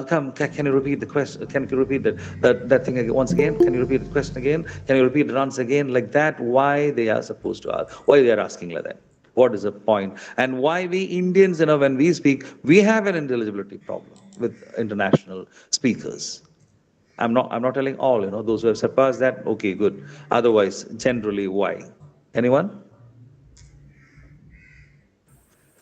come, can you repeat the question? Can you repeat that thing once again? Can you repeat the question again? Can you repeat the answer again? Like that, why they are supposed to ask? Why they are asking like that? What is the point? And why we Indians, when we speak, we have an intelligibility problem with international speakers. I'm not telling all, those who have surpassed that, okay, good. Otherwise, generally, why? Anyone?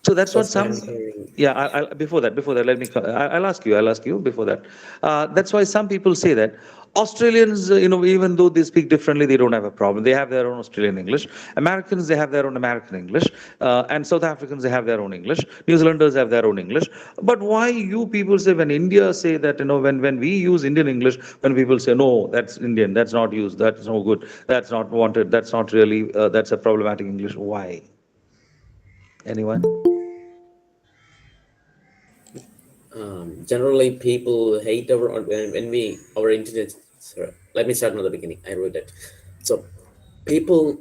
So that's what First some. time hearing. Yeah, before that, let me. I'll ask you before that. That's why some people say that Australians, even though they speak differently, they don't have a problem. They have their own Australian English. Americans, they have their own American English, and South Africans, they have their own English. New Zealanders have their own English. But why you people say, when India say that, when we use Indian English, when people say no, that's Indian, that's not used, that's no good, that's not wanted, that's not really, that's a problematic English. Why? Anyone? Generally, people hate when we our internet. Sorry, let me start from the beginning. I wrote it. So people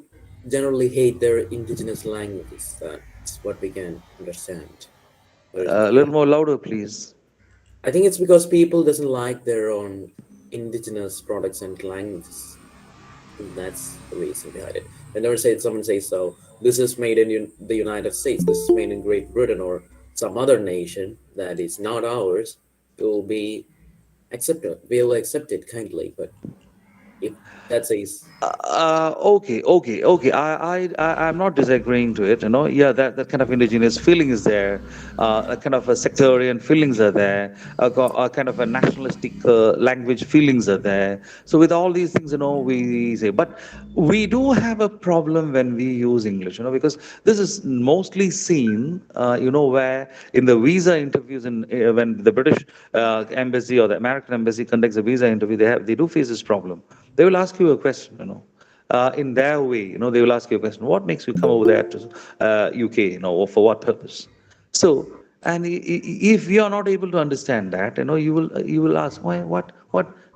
generally hate their indigenous languages. That's what we can understand. But A little more louder, please. I think it's because people doesn't like their own indigenous products and languages. I think that's the reason behind it. Whenever someone says so, this is made in the United States, this is made in Great Britain or some other nation that is not ours, it will be accepted. We'll accept it kindly. But if that says, Okay. I'm not disagreeing to it. Yeah, that kind of indigenous feeling is there. A kind of a sectarian feelings are there. A kind of a nationalistic language feelings are there. So with all these things, we say, but we do have a problem when we use English, because this is mostly seen, where in the visa interviews, when the British embassy or the American embassy conducts a visa interview, they do face this problem. They will ask you a question, in their way, they will ask you a question. What makes you come over there to UK, or for what purpose? So, and if you are not able to understand that, you will ask, why, what?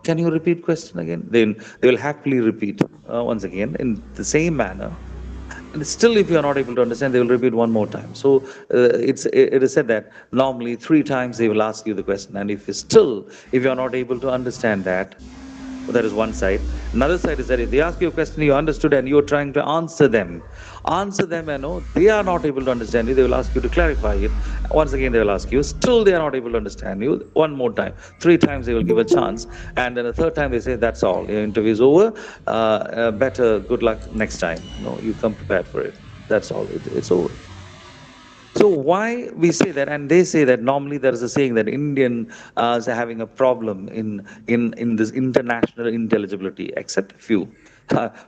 Can you repeat question again? Then they will happily repeat once again in the same manner. And still, if you are not able to understand, they will repeat one more time. So it is said that normally 3 times they will ask you the question, and if you are not able to understand that, that is one side. Another side is that if they ask you a question you understood and you're trying to answer them, they are not able to understand you. They will ask you to clarify it. Once again, they will ask you. Still, they are not able to understand you. One more time. 3 times they will give a chance, and then the third time they say, "That's all. Your interview is over. Better. Good luck next time. You come prepared for it. That's all. It's over." So why we say that, and they say that normally there is a saying that Indian is having a problem in this international intelligibility, except few.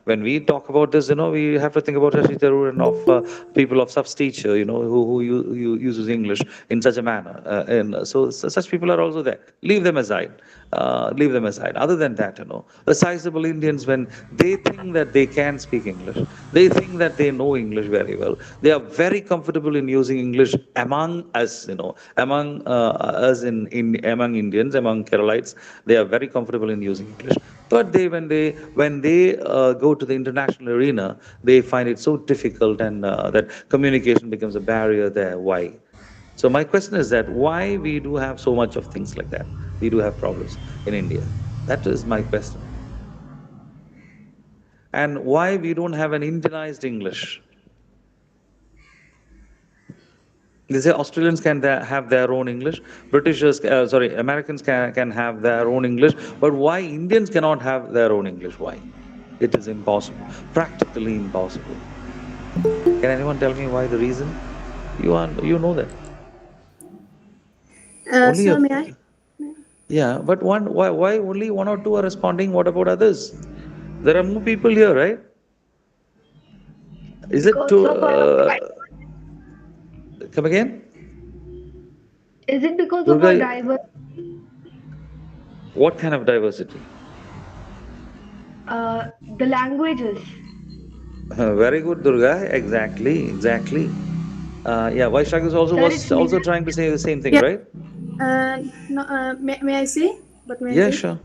When we talk about this, we have to think about Shashi Tharoor and of people of such stature, who uses English in such a manner, and so such people are also there. Leave them aside. Leave them aside. Other than that, the sizable Indians, when they think that they can speak English, they think that they know English very well. They are very comfortable in using English among us, among us among Indians, among Keralites. They are very comfortable in using English. But when they go to the international arena, they find it so difficult, and that communication becomes a barrier there. Why? So my question is that why we do have so much of things like that? We do have problems in India. That is my question. And why we don't have an Indianized English? They say Australians can have their own English, Americans can have their own English, but why Indians cannot have their own English? Why? It is impossible, practically impossible. Can anyone tell me why the reason? You know that. Only a So may I? Yeah, but why only one or two are responding? What about others? There are more people here, right? Is it Because to of our come again? Is it because of Durga, our diversity? what kind of diversity? The languages. Very good, Durga. Exactly, exactly. Yeah, Vaishak is also Sir, it's was also Meena. trying to say the same thing, Yeah. right? No, may I say? What may I Yeah, say? sure.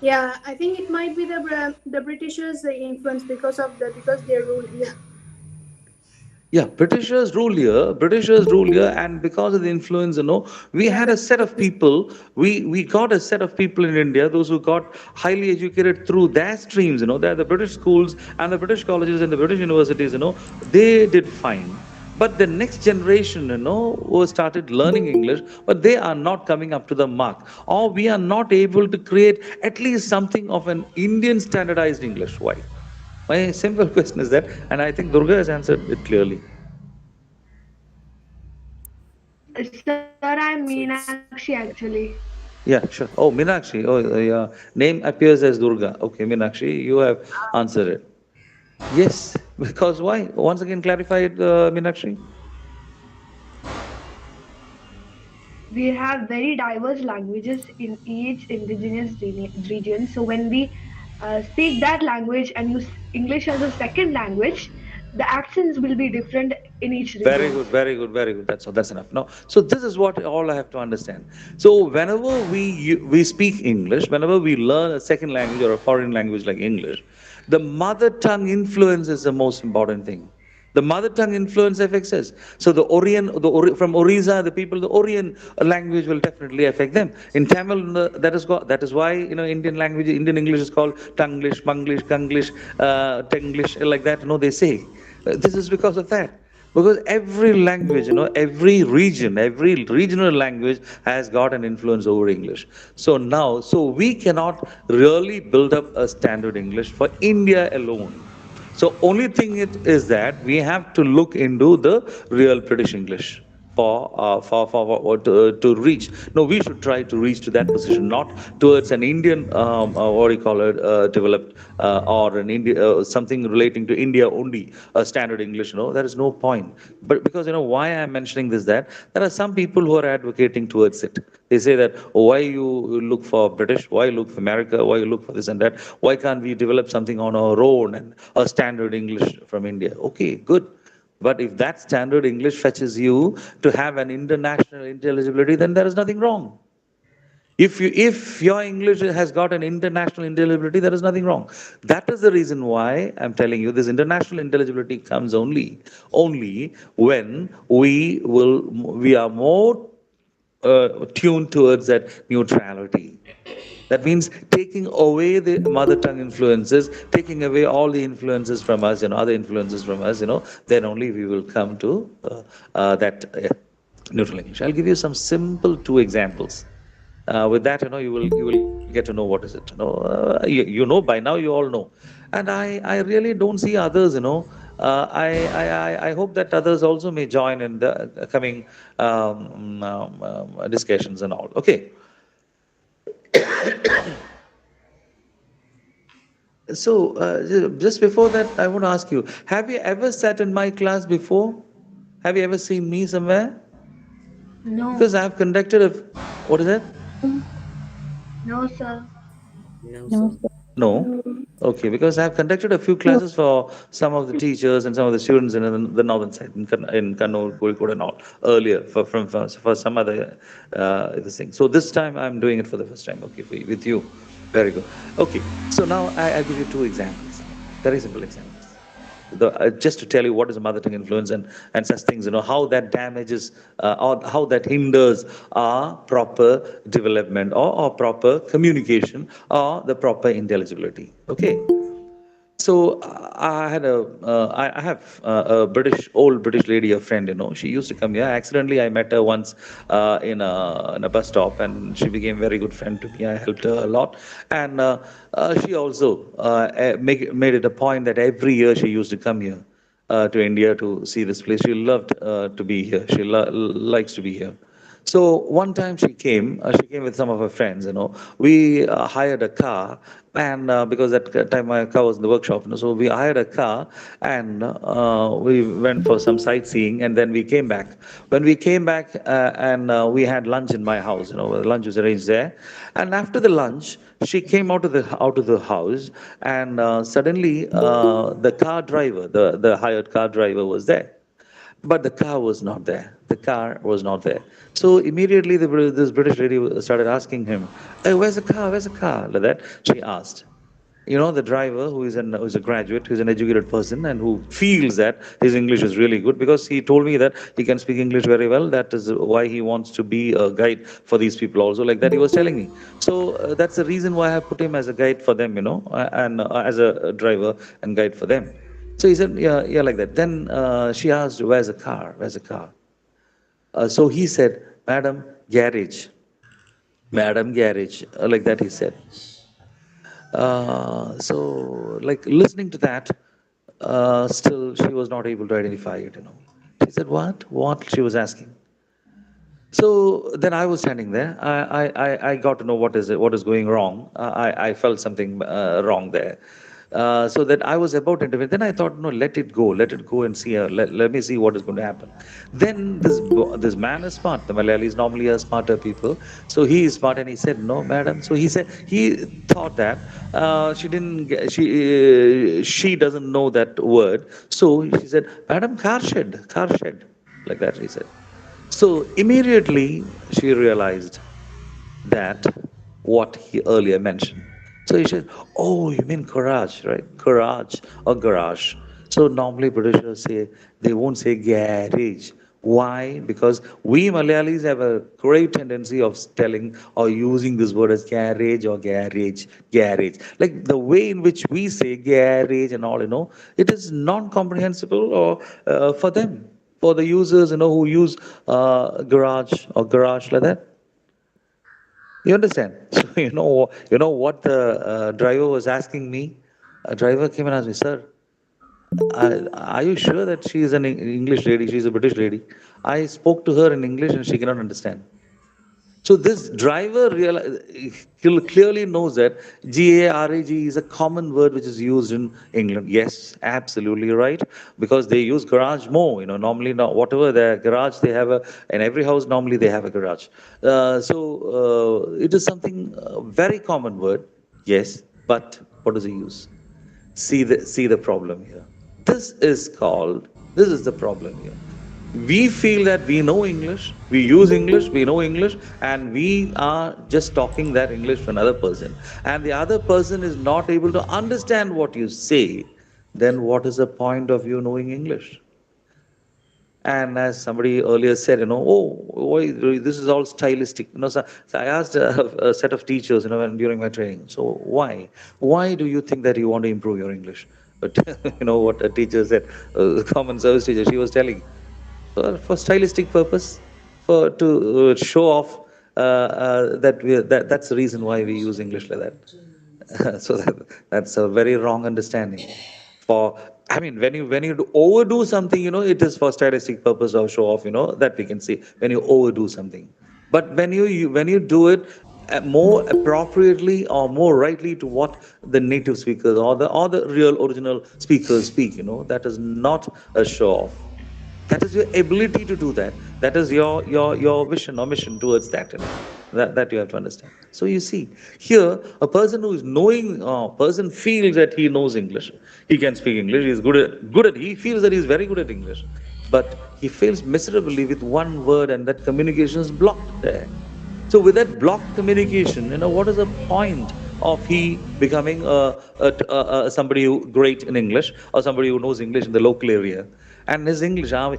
Yeah, I think it might be the Britishers' influence because they rule here. Yeah, Britishers rule here, and because of the influence, we Yeah, had a set of people. We got a set of people in India, those who got highly educated through their streams. They're the British schools and the British colleges and the British universities. They did fine. But the next generation, who started learning English, but they are not coming up to the mark, or we are not able to create at least something of an Indian standardized English. Why? My simple question is that, and I think Durga has answered it clearly. Sir, I'm So Meenakshi it's actually. Yeah, sure. Oh, Meenakshi. Oh, yeah. Name appears as Durga. Okay, Meenakshi, you have answered it. Yes, because why? Once again, clarify it, Meenakshi. We have very diverse languages in each indigenous region. So when we speak that language and use English as a second language, the accents will be different in each Very regions. good, very good, very good. That's enough. No, so this is what all I have to understand. So whenever we speak English, whenever we learn a second language or a foreign language like English, the mother tongue influence is the most important thing. The mother tongue influence affects us. So from Orissa, the people, the Orient language will definitely affect them. In Tamil, that is why Indian language, Indian English is called Tanglish, Manglish, Kanglish, Tenglish, like that. They say this is because of that. Because every language, every region, every regional language has got an influence over English. So we cannot really build up a standard English for India alone. So only thing it is that we have to look into the real British English to reach. No, we should try to reach to that position, not towards an Indian what do you call it developed or an India something relating to India only standard English. There is no point. But because why I'm mentioning this, that there are some people who are advocating towards it. They say that, oh, why you look for British, why you look for America, why you look for this and that, why can't we develop something on our own and a standard English from India? Okay, good. But if that standard English fetches you to have an international intelligibility, then there is nothing wrong. If your English has got an international intelligibility, there is nothing wrong. That is the reason why I'm telling you this international intelligibility comes only when we are more tuned towards that neutrality. That means taking away the mother tongue influences, taking away all the influences from us, other influences from us, then only we will come to that neutral English. I'll give you some simple two examples. With that, you will get to know what is it. You know by now you all know, and I really don't see others. I hope that others also may join in the coming discussions and all. Okay. So, just before that, I want to ask you, have you ever sat in my class before? Have you ever seen me somewhere? No, Because I have conducted a, what is that? no, sir. no, sir. No. Okay, because I've conducted a few classes for some of the teachers and some of the students in the northern side, in Kannur, Kozhikode and all, earlier for some other this thing. So this time I'm doing it for the first time, okay, with you. Very good. Okay, so now I'll give you two examples, very simple examples. Just to tell you what is a mother tongue influence and such things, how that damages or how that hinders our proper development or proper communication or the proper intelligibility. Okay. So I had I have a old British lady, a friend. She used to come here. Accidentally, I met her once in a bus stop, and she became a very good friend to me. I helped her a lot, and she also made it a point that every year she used to come here to India to see this place. She loved to be here. She likes to be here. So one time she came with some of her friends. We hired a car, and because that time my car was in the workshop, so we hired a car, and we went for some sightseeing, and then we came back. When we came back, and we had lunch in my house. Lunch was arranged there, and after the lunch, she came out of the house, and suddenly the car driver, the hired car driver, was there. But the car was not there. The car was not there. So immediately this British lady started asking him, "Hey, where's the car? Where's the car?" Like that. She asked. The driver who's a graduate, who's an educated person, and who feels that his English is really good because he told me that he can speak English very well. That is why he wants to be a guide for these people also. Like that, he was telling me. So that's the reason why I put him as a guide for them, and as a driver and guide for them. So he said, yeah, yeah, like that. Then she asked, "Where's the car? Where's the car?" So he said, "Madam, garage. Madam, garage." Like that, he said. So, like listening to that, still she was not able to identify it. She said, "What? What?" She was asking. So then I was standing there. I got to know what is going wrong. I felt something wrong there. So that I was about to intervene. Then I thought, no, let it go and see. Let me see what is going to happen. Then this man is smart. The Malayalis normally are smarter people. So he is smart, and he said, "No, madam." So he said he thought that she didn't. She doesn't know that word. So she said, "Madam, car shed," like that. He said. So immediately she realized that what he earlier mentioned. So he said, "Oh, you mean garage, right? Garage or garage." So normally Britishers say, they won't say garage. Why? Because we Malayalis have a great tendency of telling or using this word as garage or garage. Like the way in which we say garage and all, it is non-comprehensible or for them, for the users, who use garage or garage like that. You understand? So what the driver was asking me. A driver came and asked me, "Sir, are you sure that she is an English lady? She's a British lady." I spoke to her in English and she cannot understand. So this driver clearly knows that garage is a common word which is used in England. Yes, absolutely right, because they use garage more. Normally, now whatever their garage they have in every house. Normally they have a garage. So it is something very common word. Yes, but what does he use? See the problem here. This is the problem here. We feel that we know English, we use English, we know English, and we are just talking that English to another person, and the other person is not able to understand what you say. Then what is the point of you knowing English? And as somebody earlier said, "Oh, why, this is all stylistic." So I asked a set of teachers, during my training. So why do you think that you want to improve your English? But what a teacher said, a common service teacher, she was telling, for stylistic purpose, for to show off that's the reason why we use English like that. So that's a very wrong understanding. For I mean, when you overdo something, it is for stylistic purpose or show off. That we can see when you overdo something. But when you do it more appropriately or more rightly to what the native speakers or the real original speakers speak, that is not a show off. That is your ability to do that. That is your vision or mission towards that. That you have to understand. So you see here, a person who is knowing, person feels that he knows English, he can speak English, he is good at he feels that he is very good at English, but he fails miserably with one word, and that communication is blocked there. So with that blocked communication, what is the point of he becoming somebody who great in English, or somebody who knows English in the local area? And his English, are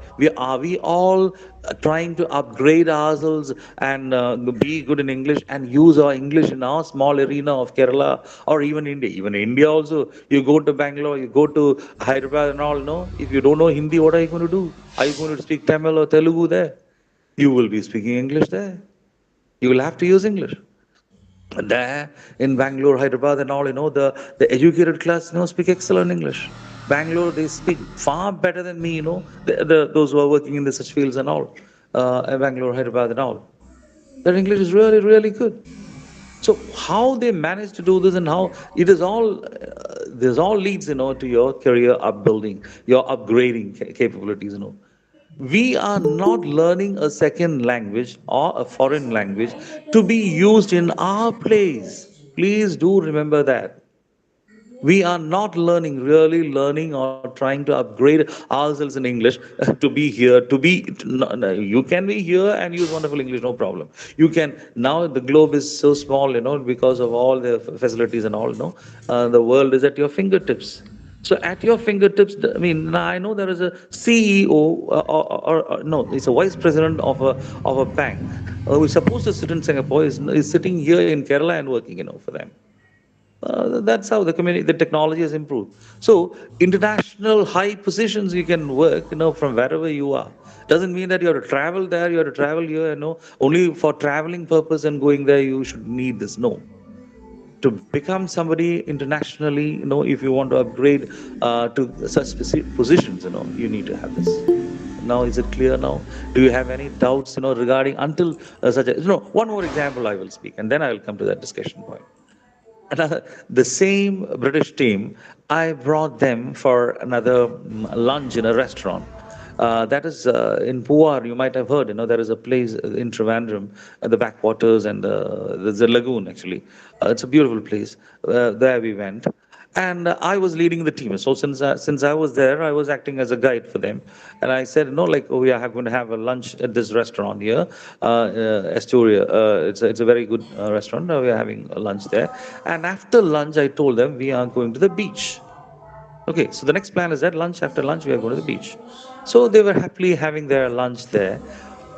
we all trying to upgrade ourselves and be good in English and use our English in our small arena of Kerala or even India? Even India also, you go to Bangalore, you go to Hyderabad and all. No, if you don't know Hindi, what are you going to do? Are you going to speak Tamil or Telugu there? You will be speaking English there. You will have to use English. There in Bangalore, Hyderabad, and all, the educated class, speak excellent English. Bangalore, they speak far better than me, those who are working in the such fields and all, Bangalore, Hyderabad, and all. Their English is really, really good. So how they manage to do this and how it is all, this all leads, to your career upbuilding, your upgrading capabilities, We are not learning a second language or a foreign language to be used in our place. Please do remember that. We are not learning, really learning or trying to upgrade ourselves in English to be here, to be. No, no, you can be here and use wonderful English, no problem. You can, now the globe is so small, because of all the facilities and all, the world is at your fingertips. So at your fingertips, I mean, now I know there is a CEO, or no, it's a vice president of a bank who is supposed to sit in Singapore, is sitting here in Kerala and working, for them. That's how the community, the technology has improved. So international high positions you can work, from wherever you are. Doesn't mean that you have to travel there, you have to travel here, only for traveling purpose and going there you should need this. No, to become somebody internationally, if you want to upgrade to such positions, you need to have this. Now, is it clear now? Do you have any doubts, regarding until such a, one more example I will speak, and then I will come to that discussion point. The same British team, I brought them for another lunch in a restaurant. That is in Puar. You might have heard. There is a place in Trivandrum, the backwaters, and there's a lagoon actually. It's a beautiful place. There we went, and I was leading the team. So since I was there, I was acting as a guide for them, and I said, no, like, oh, we are going to have a lunch at this restaurant here, Astoria. It's a very good restaurant. We are having a lunch there, and after lunch, I told them we are going to the beach. Okay, so the next plan is that lunch, after lunch, we are going to the beach. So they were happily having their lunch there.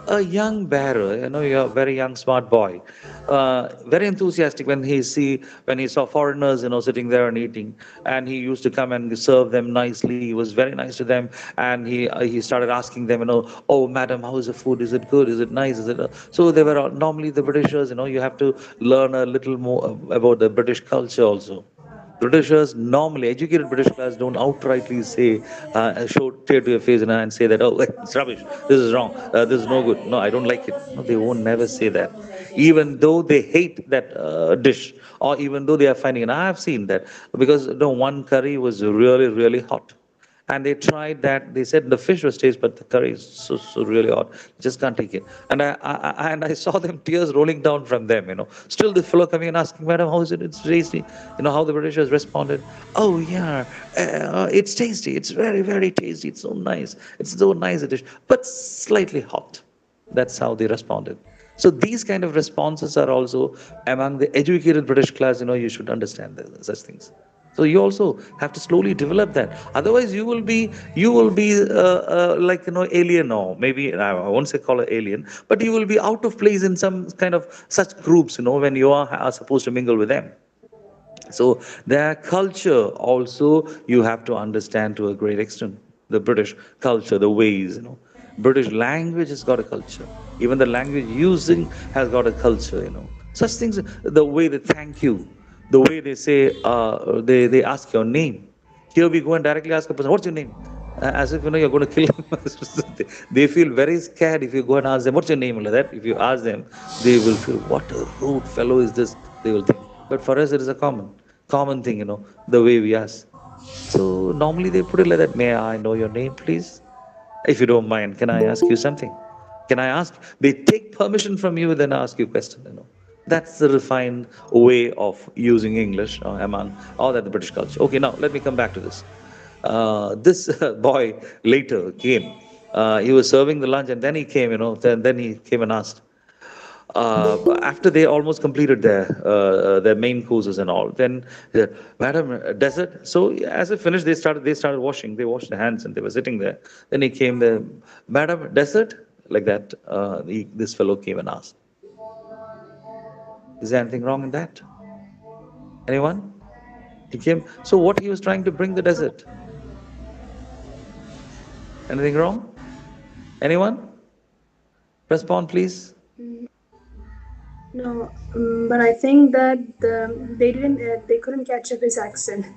A young bearer, a very young, smart boy, very enthusiastic when he saw foreigners, sitting there and eating, and he used to come and serve them nicely. He was very nice to them, and he started asking them, oh, madam, how is the food? Is it good? Is it nice? Is it? So they were normally the Britishers. You have to learn a little more about the British culture also. Britishers, normally educated British class, don't outrightly say, show tear to your face and say that, oh, it's rubbish, this is wrong, this is no good, no, I don't like it. No, they won't never say that. Even though they hate that dish, or even though they are finding, and I have seen that, because one curry was really, really hot, and they tried that. They said the fish was tasty, but the curry is so really hot. Just can't take it. And I saw them tears rolling down from them. Still the fellow coming and asking, "Madam, how is it? It's tasty." How the Britishers responded. Oh yeah, it's tasty. It's very very tasty. It's so nice. It's so nice a dish, but slightly hot. That's how they responded. So these kind of responses are also among the educated British class. You should understand such things. So you also have to slowly develop that. Otherwise, you will be like alien, or maybe I won't say call it alien, but you will be out of place in some kind of such groups. When you are supposed to mingle with them. So their culture also you have to understand to a great extent. The British culture, the ways, British language has got a culture. Even the language using has got a culture, Such things, the way they thank you, the way they say, they ask your name. Here we go and directly ask a person, what's your name? As if you're going to kill them. They feel very scared if you go and ask them, what's your name? Like that. If you ask them, they will feel, what a rude fellow is this? They will think. But for us, it is a common thing, the way we ask. So normally they put it like that. May I know your name, please? If you don't mind, can I ask you something? Can I ask? They take permission from you, then ask you a question. That's the refined way of using English among all that the British culture. Okay, now let me come back to this. This boy later came. He was serving the lunch, and then he came. Then he came and asked. After they almost completed their main courses and all, then he said, "Madam, dessert." So as they finished, they started washing. They washed their hands and they were sitting there. Then he came there, "Madam, dessert," like that. This fellow came and asked, "Is there anything wrong in that? Anyone?" He came. So what he was trying to bring the dessert? Anything wrong? Anyone? Respond, please. No, but I think that they couldn't catch up his accent.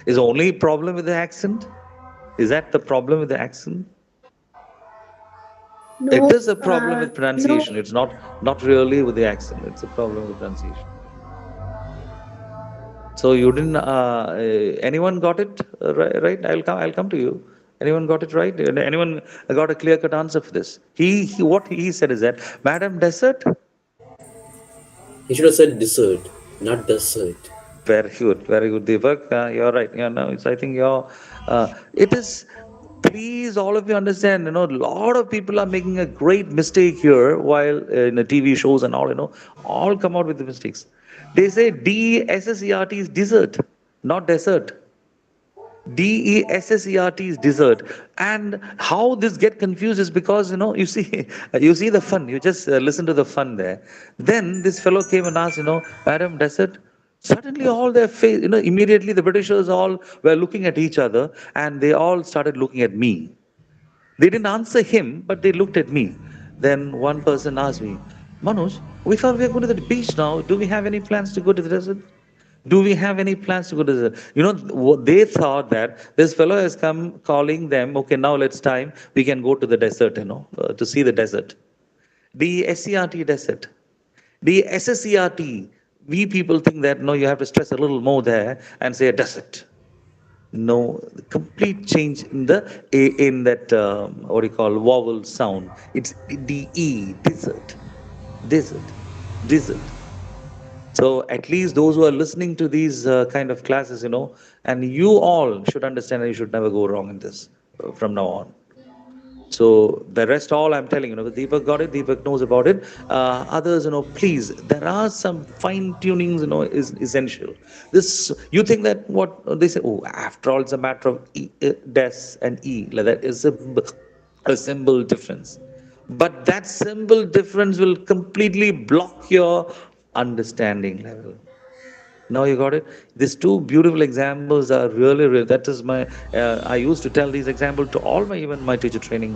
Is the only problem with the accent? Is that the problem with the accent? It No, is a problem with no. pronunciation. It's not really with the accent. It's a problem with pronunciation. So you didn't. Anyone got it right? Right? I'll come to you. Anyone got it right? Anyone got a clear-cut answer for this? He what he said is that Madam Desert. He should have said dessert, not desert. Very good, Deepak. You're right. Yeah, no, it's. I think you're. It is. Please, all of you understand. A lot of people are making a great mistake here while in the TV shows and all. All come out with the mistakes. They say DESSERT is dessert, not desert. DESSERT is dessert. And how this get confused is because you see you see the fun. You just listen to the fun there. Then this fellow came and asked, Madam Desert. Suddenly, all their face, immediately the Britishers all were looking at each other, and they all started looking at me. They didn't answer him, but they looked at me. Then one person asked me, Manoj, we thought we were going to the beach now. Do we have any plans to go to the desert? Do we have any plans to go to the? They thought that this fellow has come calling them. Okay, now let's time. We can go to the desert. To see the desert. DESCERT desert. DSSERT. We people think that no, you have to stress a little more there and say a desert. No, complete change in the in that what do you call vowel sound. It's DE desert, desert, desert. So at least those who are listening to these kind of classes, and you all should understand that you should never go wrong in this from now on. So the rest, all I'm telling, Deepak got it. Deepak knows about it. Others, please, there are some fine tunings, is essential. This, you think that what they say? Oh, after all, it's a matter of des and e. Like that is a symbol difference. But that symbol difference will completely block your understanding level. Now you got it. These two beautiful examples are really, really. That is my. I used to tell these examples to all my even my teacher training.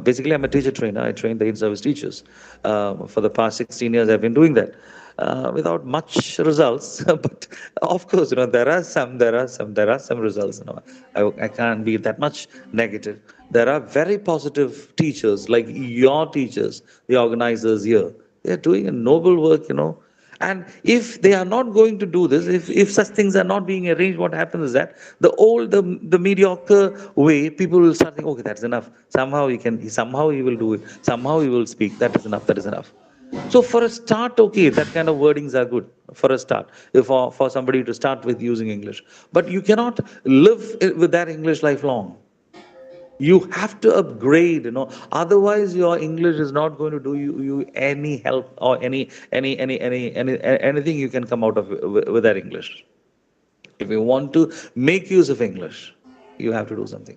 Basically I'm a teacher trainer. I train the in-service teachers. For the past 16 years, I've been doing that. Without much results, but of course, there are some results. I can't be that much negative. There are very positive teachers like your teachers, the organizers here. They are doing a noble work. And if they are not going to do this, if such things are not being arranged, what happens is that the mediocre way, people will start thinking, okay, that's enough. Somehow he will do it. Somehow he will speak. That is enough. That is enough. So for a start, okay, that kind of wordings are good for a start. If for somebody to start with using English, but you cannot live with that English lifelong. You have to upgrade, otherwise your English is not going to do you any help or anything you can come out of with that English. If you want to make use of English, you have to do something.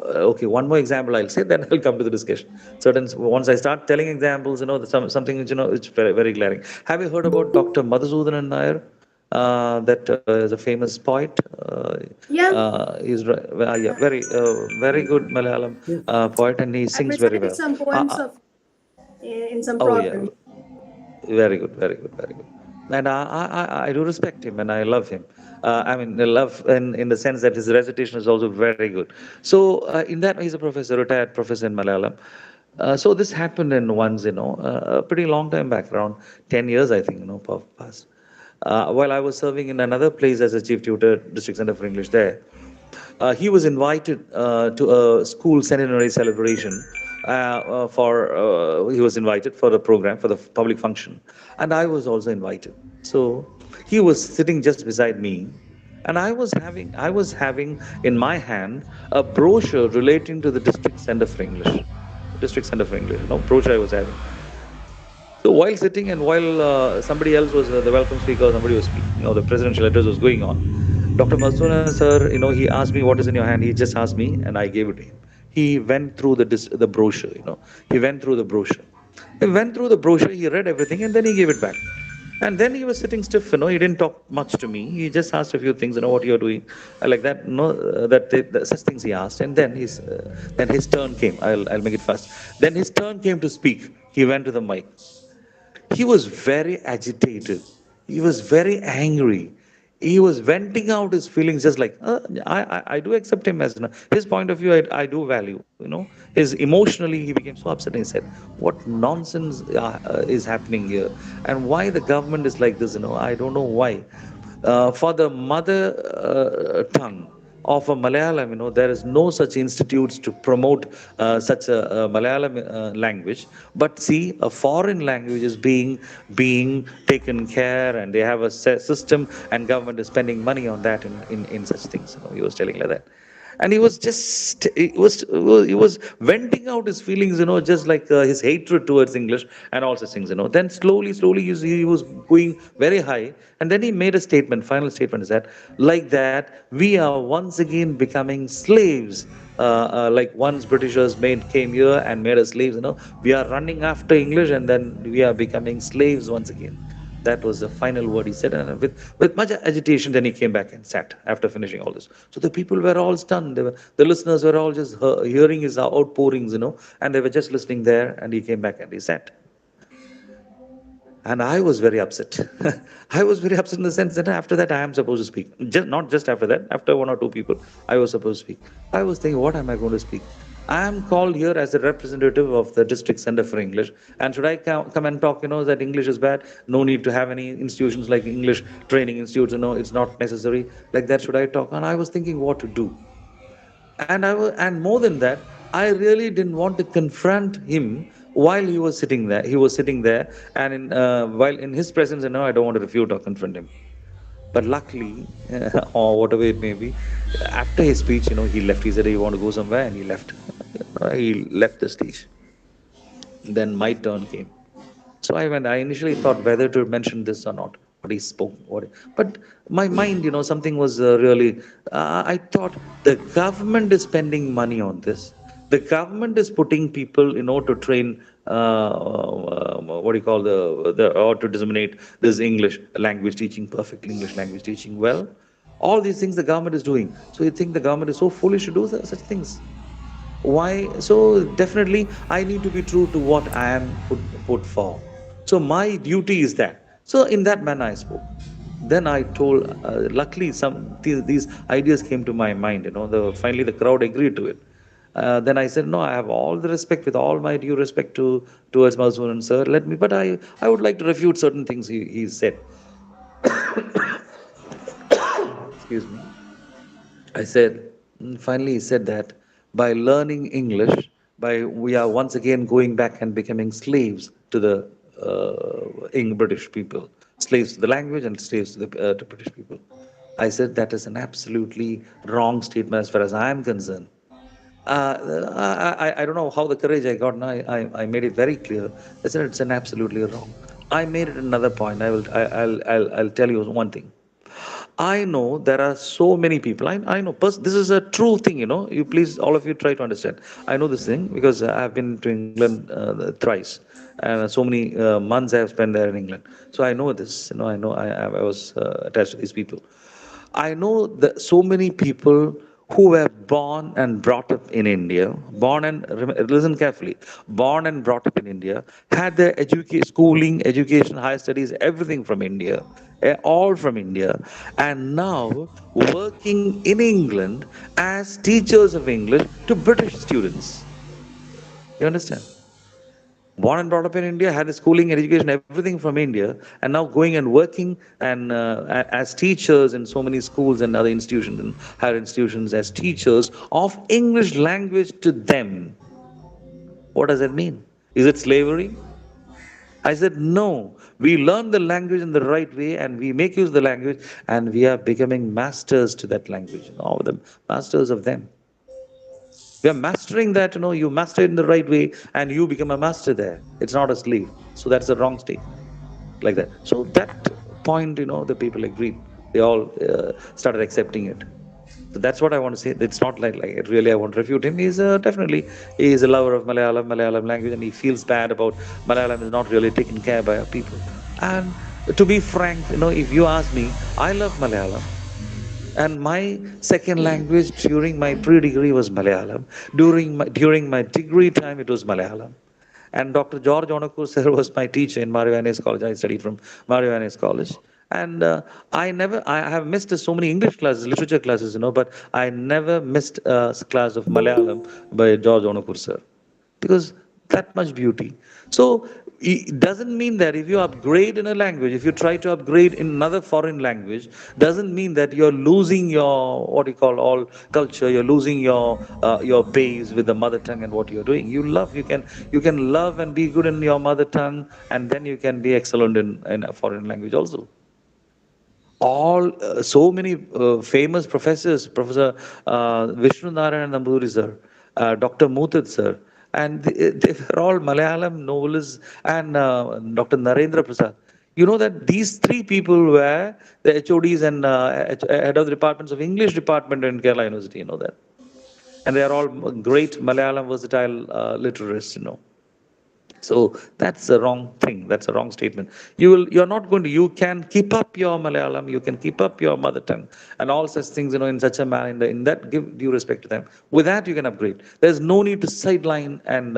Okay, one more example I'll say, then I'll come to the discussion. Certain Once I start telling examples, something which it's very, very glaring. Have you heard about Dr. Madhusudanan Nair? That is a famous poet. Yeah, Yeah, very good Malayalam Yeah. poet, and he I've sings very recited well. some poems of in some Oh yeah, programs. very good, very good, very good. And I do respect him and I love him. I mean, I love in the sense that his recitation is also very good. So in that, he's a professor, retired professor in Malayalam. So this happened in once, a pretty long time back, around 10 years, I think, past. While I was serving in another place as a chief tutor, district center for English there, he was invited to a school centenary celebration. He was invited for the program for the public function, and I was also invited. So he was sitting just beside me, and I was having in my hand a brochure relating to the district center for English. District center for English, brochure I was having. So while sitting and while somebody else was the welcome speaker, somebody was speaking, the presidential address was going on. Dr. Masuna sir, he asked me what is in your hand. He just asked me, and I gave it to him. He went through the brochure. He went through the brochure. He went through the brochure. He read everything, and then he gave it back. And then he was sitting stiff. He didn't talk much to me. He just asked a few things. What you're doing, like that. No, such things he asked. And then his turn came. I'll make it fast. Then his turn came to speak. He went to the mic. He was very agitated. He was very angry. He was venting out his feelings, just like I do accept him as, his point of view. I do value, his emotionally. He became so upset, and he said, what nonsense is happening here, and why the government is like this. I don't know why. For the mother tongue of a Malayalam, there is no such institutes to promote such a Malayalam language. But see, a foreign language is being taken care, and they have a system, and government is spending money on that in such things. He was telling like that. And he was just he was venting out his feelings, just like his hatred towards English and all such things. Then slowly he was going very high, and then he made a statement. Final statement is that, like that, we are once again becoming slaves. Like once Britishers came here and made us slaves, we are running after English, and then we are becoming slaves once again. That was the final word he said, and with much agitation, then he came back and sat after finishing all this. So the people were all stunned. The listeners were all just hearing his outpourings, and they were just listening there. And he came back and he sat. And I was very upset. I was very upset in the sense that after that I am supposed to speak. Not just after that, after one or two people, I was supposed to speak. I was thinking, what am I going to speak? I am called here as a representative of the district center for English. And should I come and talk, that English is bad? No need to have any institutions like English training institutes, it's not necessary. Like that, should I talk? And I was thinking what to do. And more than that, I really didn't want to confront him while he was sitting there. He was sitting there, and while in his presence, I don't want to refute or confront him. But luckily, or whatever it may be, after his speech, he left. He said he want to go somewhere, and he left. He left the stage. Then my turn came. So I went. I initially thought whether to mention this or not. What he spoke, but my mind, something was really. I thought the government is spending money on this. The government is putting people, to train. What do you call or to disseminate this English language teaching, perfect English language teaching. Well, all these things the government is doing. So you think the government is so foolish to do such things? Why? So definitely I need to be true to what I am put for. So my duty is that. So in that manner I spoke. Then I told, luckily these ideas came to my mind. Finally the crowd agreed to it. Then I said, no, I have all the respect, with all my due respect towards Madhusudan sir. But I would like to refute certain things he said. Excuse me. I said, finally, he said that by learning English, we are once again going back and becoming slaves to the British people, slaves to the language and slaves to British people. I said that is an absolutely wrong statement as far as I am concerned. I don't know how the courage I got. Now I made it very clear. I said it's an absolutely wrong. I made it another point. I'll tell you one thing. I know there are so many people. I know this is a true thing. You please, all of you, try to understand. I know this thing because I've been to England thrice, and so many months I have spent there in England. So I know this. I know I was attached to these people. I know that so many people who were born and brought up in India, listen carefully, born and brought up in India, had their schooling, education, higher studies, everything from India, all from India, and now working in England as teachers of English to British students. You understand? Born and brought up in India, had schooling, education, everything from India, and now going and working and as teachers in so many schools and other institutions and higher institutions as teachers of English language to them. What does that mean? Is it slavery? I said, no. We learn the language in the right way and we make use of the language and we are becoming masters to that language. All of them, masters of them. We are mastering that, you master it in the right way and you become a master there. It's not a slave. So that's a wrong statement. Like that. So that point, the people agreed. They all started accepting it. So that's what I want to say. It's not like really I want to refute him. He's definitely, he is a lover of Malayalam language, and he feels bad about Malayalam is not really taken care by our people. And to be frank, if you ask me, I love Malayalam. And my second language during my pre-degree was Malayalam. During my degree time, it was Malayalam. And Dr. George Onakur sir was my teacher in Marivanes College. I studied from Marivanes College. And I have missed so many English classes, literature classes, but I never missed a class of Malayalam by George Onakur sir, because that much beauty. So it doesn't mean that if you upgrade in a language, if you try to upgrade in another foreign language, doesn't mean that you're losing your, what you call, all culture. You're losing your base with the mother tongue and what you're doing. You can love and be good in your mother tongue, and then you can be excellent in a foreign language also. All so many famous professors, Professor Vishnu Narayan Namburi sir, Dr. Mutad sir, and they were all Malayalam novelists, and Dr. Narendra Prasad. You know that these three people were the HODs and head of the departments of English department in Kerala University. You know that, and they are all great Malayalam versatile literarists. So that's a wrong thing. That's a wrong statement. You're not going to, you can keep up your Malayalam, you can keep up your mother tongue and all such things, in such a manner, in that, give due respect to them. With that, you can upgrade. There's no need to sideline and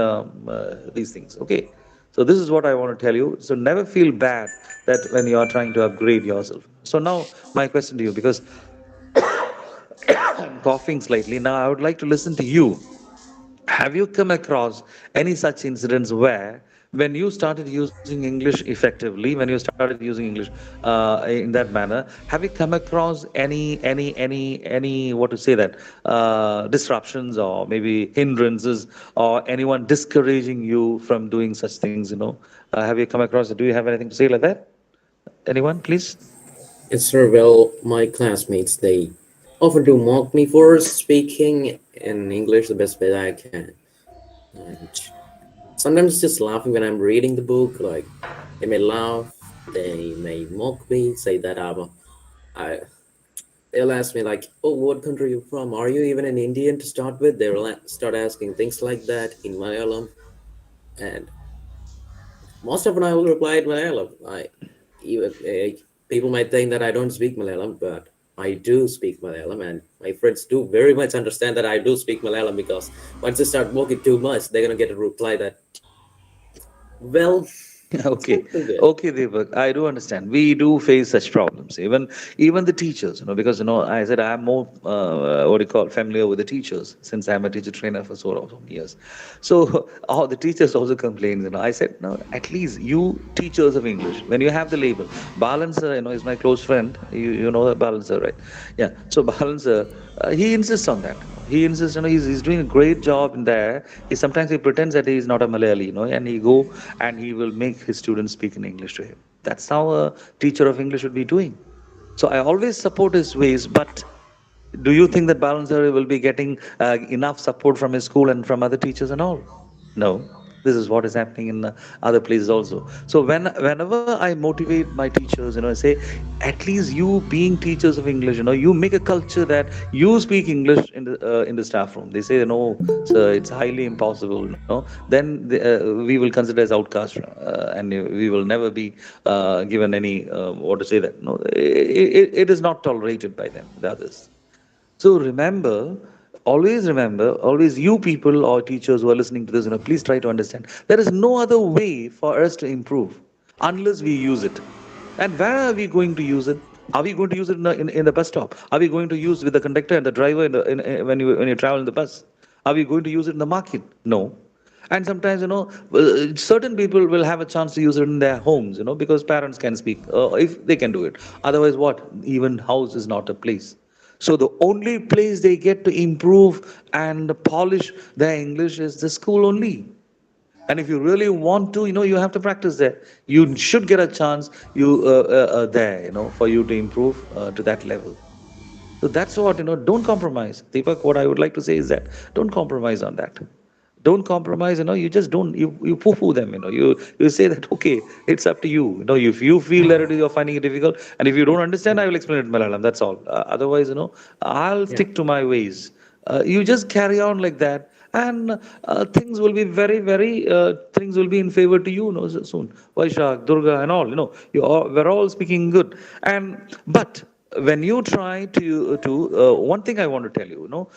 these things. Okay. So this is what I want to tell you. So never feel bad that when you are trying to upgrade yourself. So now my question to you, because I'm coughing slightly. Now I would like to listen to you. Have you come across any such incidents where, when you started using English effectively, when you started using English in that manner, have you come across any what to say that disruptions or maybe hindrances, or anyone discouraging you from doing such things? Have you come across? Do you have anything to say like that? Anyone, please? Yes, sir. Well, my classmates, they often do mock me for speaking in English the best way I can. And sometimes it's just laughing when I'm reading the book. Like, they may laugh, they may mock me, say that I, they'll ask me like, "Oh, what country are you from? Are you even an Indian to start with?" They'll start asking things like that in Malayalam, and most often I will reply in Malayalam. Even people might think that I don't speak Malayalam, but I do speak Malayalam, and my friends do very much understand that I do speak Malayalam, because once they start mocking too much, they're gonna get a reply that, well, it's Okay, not too good. okay, Deepak, I do understand. We do face such problems. Even the teachers, because I said I'm more what do you call, familiar with the teachers, since I'm a teacher trainer for so many years. So all the teachers also complain. I said, no, at least you teachers of English, when you have the label, Balancer, is my close friend. You know that Balancer, right? Yeah. So Balancer, he insists on that. He insists, he's doing a great job in there. Sometimes he pretends that he is not a Malayali, and he go and he will make his students speak in English to him. That's how a teacher of English should be doing. So I always support his ways, but do you think that Balancer will be getting enough support from his school and from other teachers and all? No. This is what is happening in other places also. So whenever I motivate my teachers, I say, at least you being teachers of English, you make a culture that you speak English in the staff room. They say, no, sir, it's highly impossible. Then we will consider as outcast, and we will never be given any what to say that. No, it is not tolerated by them, the others. So remember, always you people or teachers who are listening to this, please try to understand. There is no other way for us to improve unless we use it. And where are we going to use it? Are we going to use it in the bus stop? Are we going to use with the conductor and the driver when you travel in the bus? Are we going to use it in the market? No. And sometimes, certain people will have a chance to use it in their homes, because parents can speak, if they can do it. Otherwise, what? Even house is not a place. So the only place they get to improve and polish their English is the school only. And if you really want to, you have to practice there. You should get a chance there, for you to improve to that level. So that's what, don't compromise. Deepak, what I would like to say is that don't compromise on that. Don't compromise, you just don't, you poo-poo them, you say that, okay, it's up to you. If you feel that you're finding it difficult, and if you don't understand, I will explain it in Malayalam, that's all. Otherwise, I'll Yeah. stick to my ways. You just carry on like that, and things will be very, very, things will be in favor to you, soon. Vaishak, Durga, and all, we're all speaking good. But when you try to one thing I want to tell you,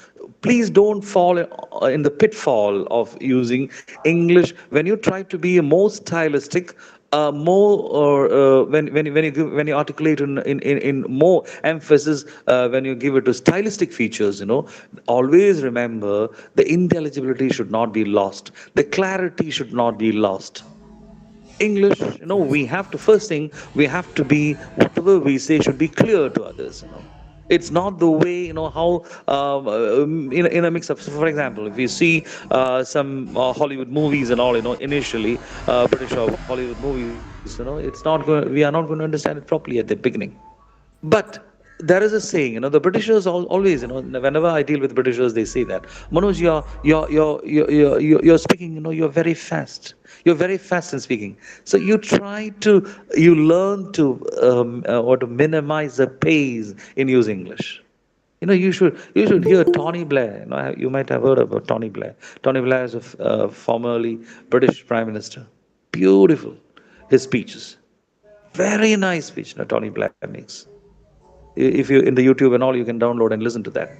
please don't fall in the pitfall of using English when you try to be more stylistic. more, or when you articulate in more emphasis, when you give it to stylistic features, always remember the intelligibility should not be lost, the clarity should not be lost. English, we have to, first thing, we have to be, whatever we say should be clear to others. It's not the way, how, in a mix of, so for example, if you see some Hollywood movies and all, initially, British or Hollywood movies, it's not going, we are not going to understand it properly at the beginning. But there is a saying, the Britishers always, whenever I deal with Britishers, they say that, Manoj, you're speaking, you're very fast. You're very fast in speaking. So you learn to, or to minimize the pace in using English. You should hear Tony Blair. You might have heard about Tony Blair. Tony Blair is a formerly British Prime Minister. Beautiful, his speeches. Very nice speech, Tony Blair makes. If you in the YouTube and all, you can download and listen to that.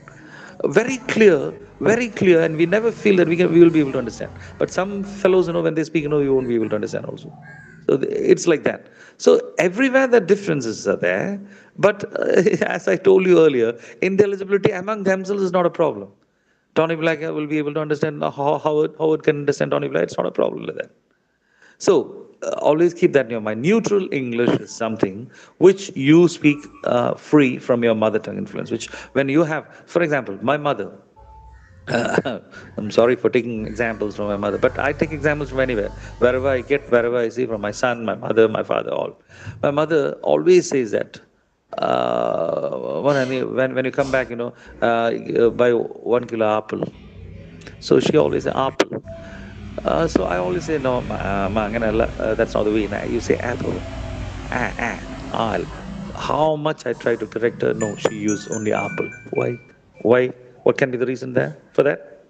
Very clear, and we never feel that we will be able to understand. But some fellows, when they speak, you won't be able to understand also. So it's like that. So everywhere the differences are there, but as I told you earlier, intelligibility among themselves is not a problem. Tony Black will be able to understand Howard can understand Tony Black. It's not a problem with that. So always keep that in your mind. Neutral English is something which you speak free from your mother tongue influence. Which when you have, for example, my mother. I'm sorry for taking examples from my mother, but I take examples from anywhere, wherever I see, from my son, my mother, my father, all. My mother always says that. When you come back, buy 1 kilo apple. So she always say apple. So I always say, no, that's not the way. Nah, you say apple. I'll. How much I try to correct her, no, she used only apple. Why? Why? What can be the reason there for that?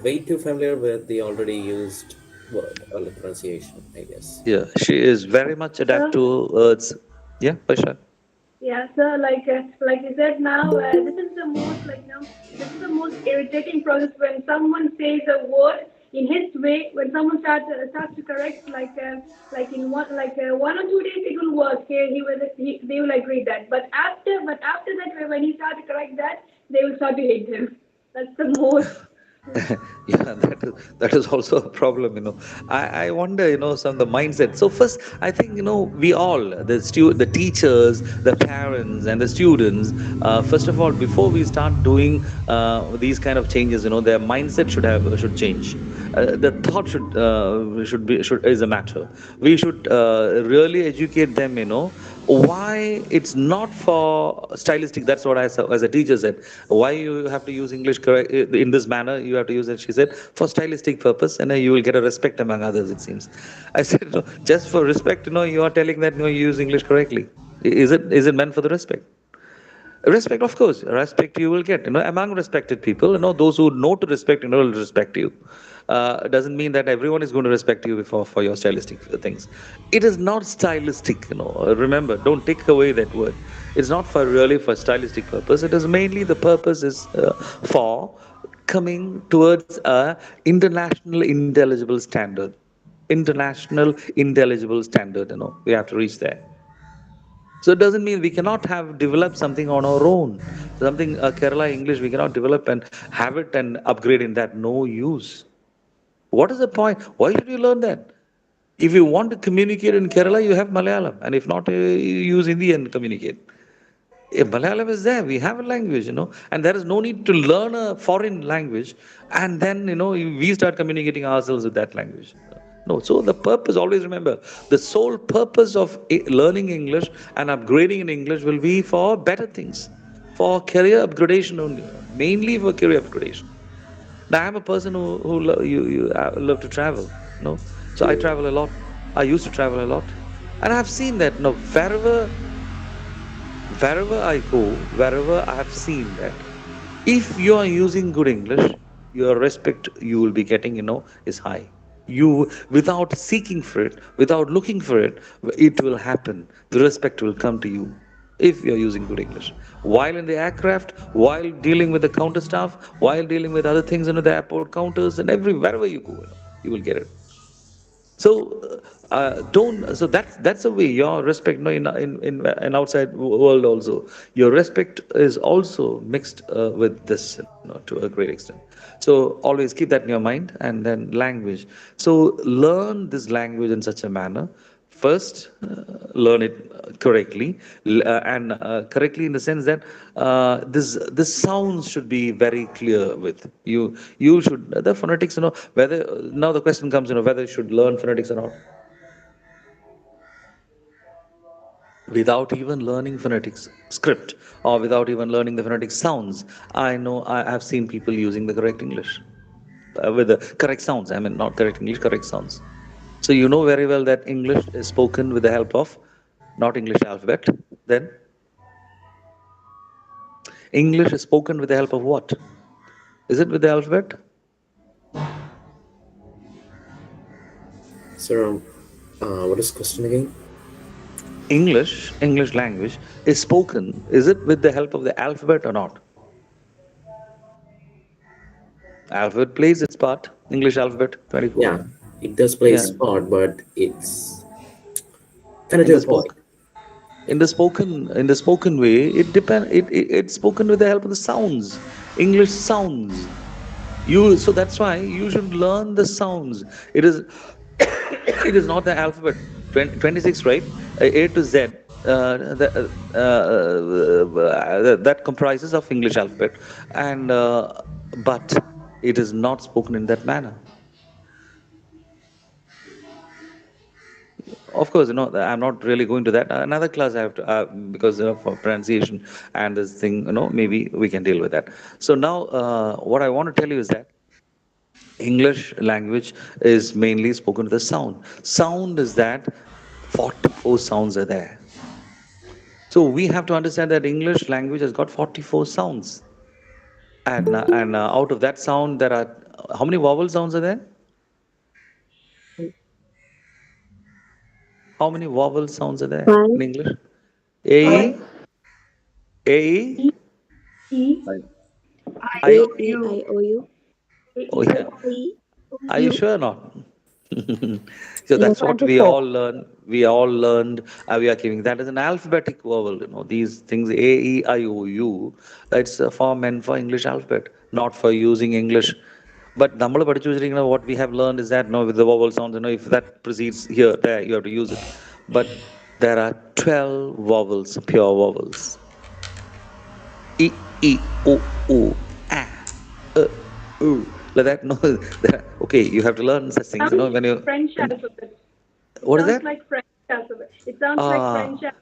Way too familiar with the already used word or the pronunciation, I guess. Yeah, she is very much adapt So, to words. Yeah, Paisha. yeah, so like you said now, this is the most this is the most irritating process when someone says a word in his way. When someone starts to correct, like in 1 or 2 days it will work. They will agree that, but after that, when he starts to correct that, they will start to hate him. That's the most. Yeah, that is also a problem. I wonder, some of the mindset. So first, I think, we all, the teachers, the parents, and the students. First of all, before we start doing these kind of changes, their mindset should change. The thought should is a matter. We should really educate them. Why it's not for stylistic. That's what I saw as a teacher said. Why you have to use English correct in this manner, you have to use it, she said, for stylistic purpose, and you will get a respect among others, it seems. I said, no, just for respect, you are telling that, you use English correctly. Is it meant for the respect? Respect, of course, respect you will get, among respected people, those who know to respect, will respect you. Doesn't mean that everyone is going to respect you for your stylistic things. It is not stylistic, remember, don't take away that word. It's not for really for stylistic purpose. It is mainly, the purpose is for coming towards a international intelligible standard. International intelligible standard, we have to reach there. So it doesn't mean we cannot have developed something on our own. Something Kerala English we cannot develop and have it and upgrade in that. No use. What is the point? Why should you learn that? If you want to communicate in Kerala, you have Malayalam, and if not, you use Hindi and communicate. If Malayalam is there, we have a language, and there is no need to learn a foreign language, and then we start communicating ourselves with that language. No, so the purpose, always remember, the sole purpose of learning English and upgrading in English will be for better things, for career upgradation only, mainly for career upgradation. Now, I'm a person who love to travel, so I travel a lot. I used to travel a lot, and I've seen that, wherever I go, wherever I have seen that, if you are using good English, your respect you will be getting, is high. You, without seeking for it, without looking for it, it will happen. The respect will come to you if you are using good English. While in the aircraft, while dealing with the counter staff, while dealing with other things, the airport counters, and wherever you go, you will get it. So don't. So that's a way your respect. No, in outside world also, your respect is also mixed with this, to a great extent. So always keep that in your mind. And then language. So learn this language in such a manner. First, learn it correctly, and correctly in the sense that this sounds should be very clear with you. You should the phonetics. Whether now the question comes, whether you should learn phonetics or not. Without even learning phonetics script, or without even learning the phonetic sounds, I know I have seen people using the correct English, with the correct sounds. I mean, not correct English, correct sounds. So you know very well that English is spoken with the help of not English alphabet. Then English is spoken with the help of what? Is it with the alphabet? So, what is the question again? English language is spoken. Is it with the help of the alphabet or not? Alphabet plays its part. English alphabet 24. Yeah, it does play Yeah. its part, but it's kind of In to the a point. spoken in the spoken way, it's spoken with the help of the sounds. English sounds. So that's why you should learn the sounds. It is it is not the alphabet. 26, right? A to Z. That comprises of English alphabet, and but it is not spoken in that manner. Of course, I'm not really going to that. Another class I have to, because for pronunciation and this thing, maybe we can deal with that. So now, what I want to tell you is that English language is mainly spoken with a sound. Sound is that 44 sounds are there. So we have to understand that English language has got 44 sounds. And out of that sound, there are how many vowel sounds are there? How many vowel sounds are there Five, in English? A, five, A, E, I I, O A, E, U. I, O, U, A, oh E, yeah. I, O, E, Are you U. sure not? So No, that's what we 24. all learn. We all learned. We are giving that as an alphabetic vowel. These things A, E, I, O, U. It's for meant for English alphabet, not for using English. But നമ്മൾ പഠിച്ചു വെച്ചിരിക്കുന്ന what we have learned is that with the vowel sounds, if that precedes here, there, you have to use it. But there are 12 vowels, pure vowels. E, E, O, O, A, like that. No, okay, you have to learn such things, Sounds when you, French when, alphabet. It what is sounds that? like French alphabet. It sounds like French. Ah,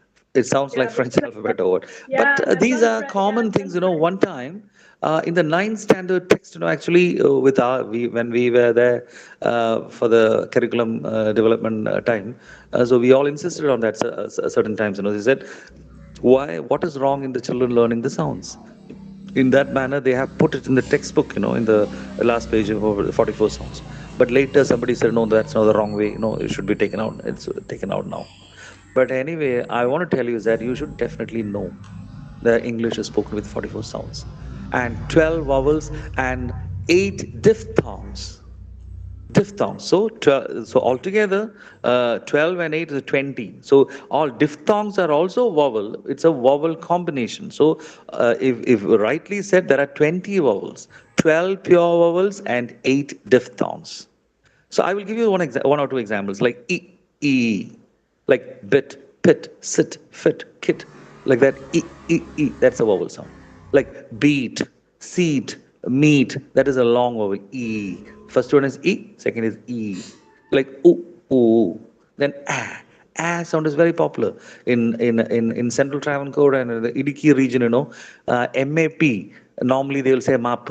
it sounds Yeah, like that's French alphabet or what. yeah, But that's these all are French. Yeah, common things, sounds French. one time, in the ninth standard text, actually, when we were there for the curriculum development time, so we all insisted on that certain times. They said, what is wrong in the children learning the sounds? In that manner, they have put it in the textbook, in the last page of over the 44 sounds. But later, somebody said, no, that's not the wrong way. No, it should be taken out. It's taken out now. But anyway, I want to tell you is that you should definitely know that English is spoken with 44 sounds and 12 vowels and 8 diphthongs. Diphthongs. So, so altogether, 12 and 8 is 20. So all diphthongs are also vowel. It's a vowel combination. So if rightly said, there are 20 vowels, 12 pure vowels and 8 diphthongs. So I will give you one or two examples, like e, like bit, pit, sit, fit, kit, like that. E. That's a vowel sound. Like beat, seat, meat. That is a long vowel. E. First one is e. Second is e. Like ooh. Then ah. Ah sound is very popular in Central Travancore and the Idiki region. MAP. Normally they will say map.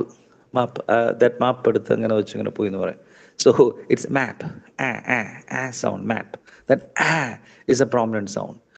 That map എടുത്ത് അങ്ങനെ വെച്ച് ഇങ്ങനെ പോയി എന്ന് പറയും. So it's map, sound, map. That is a prominent sound.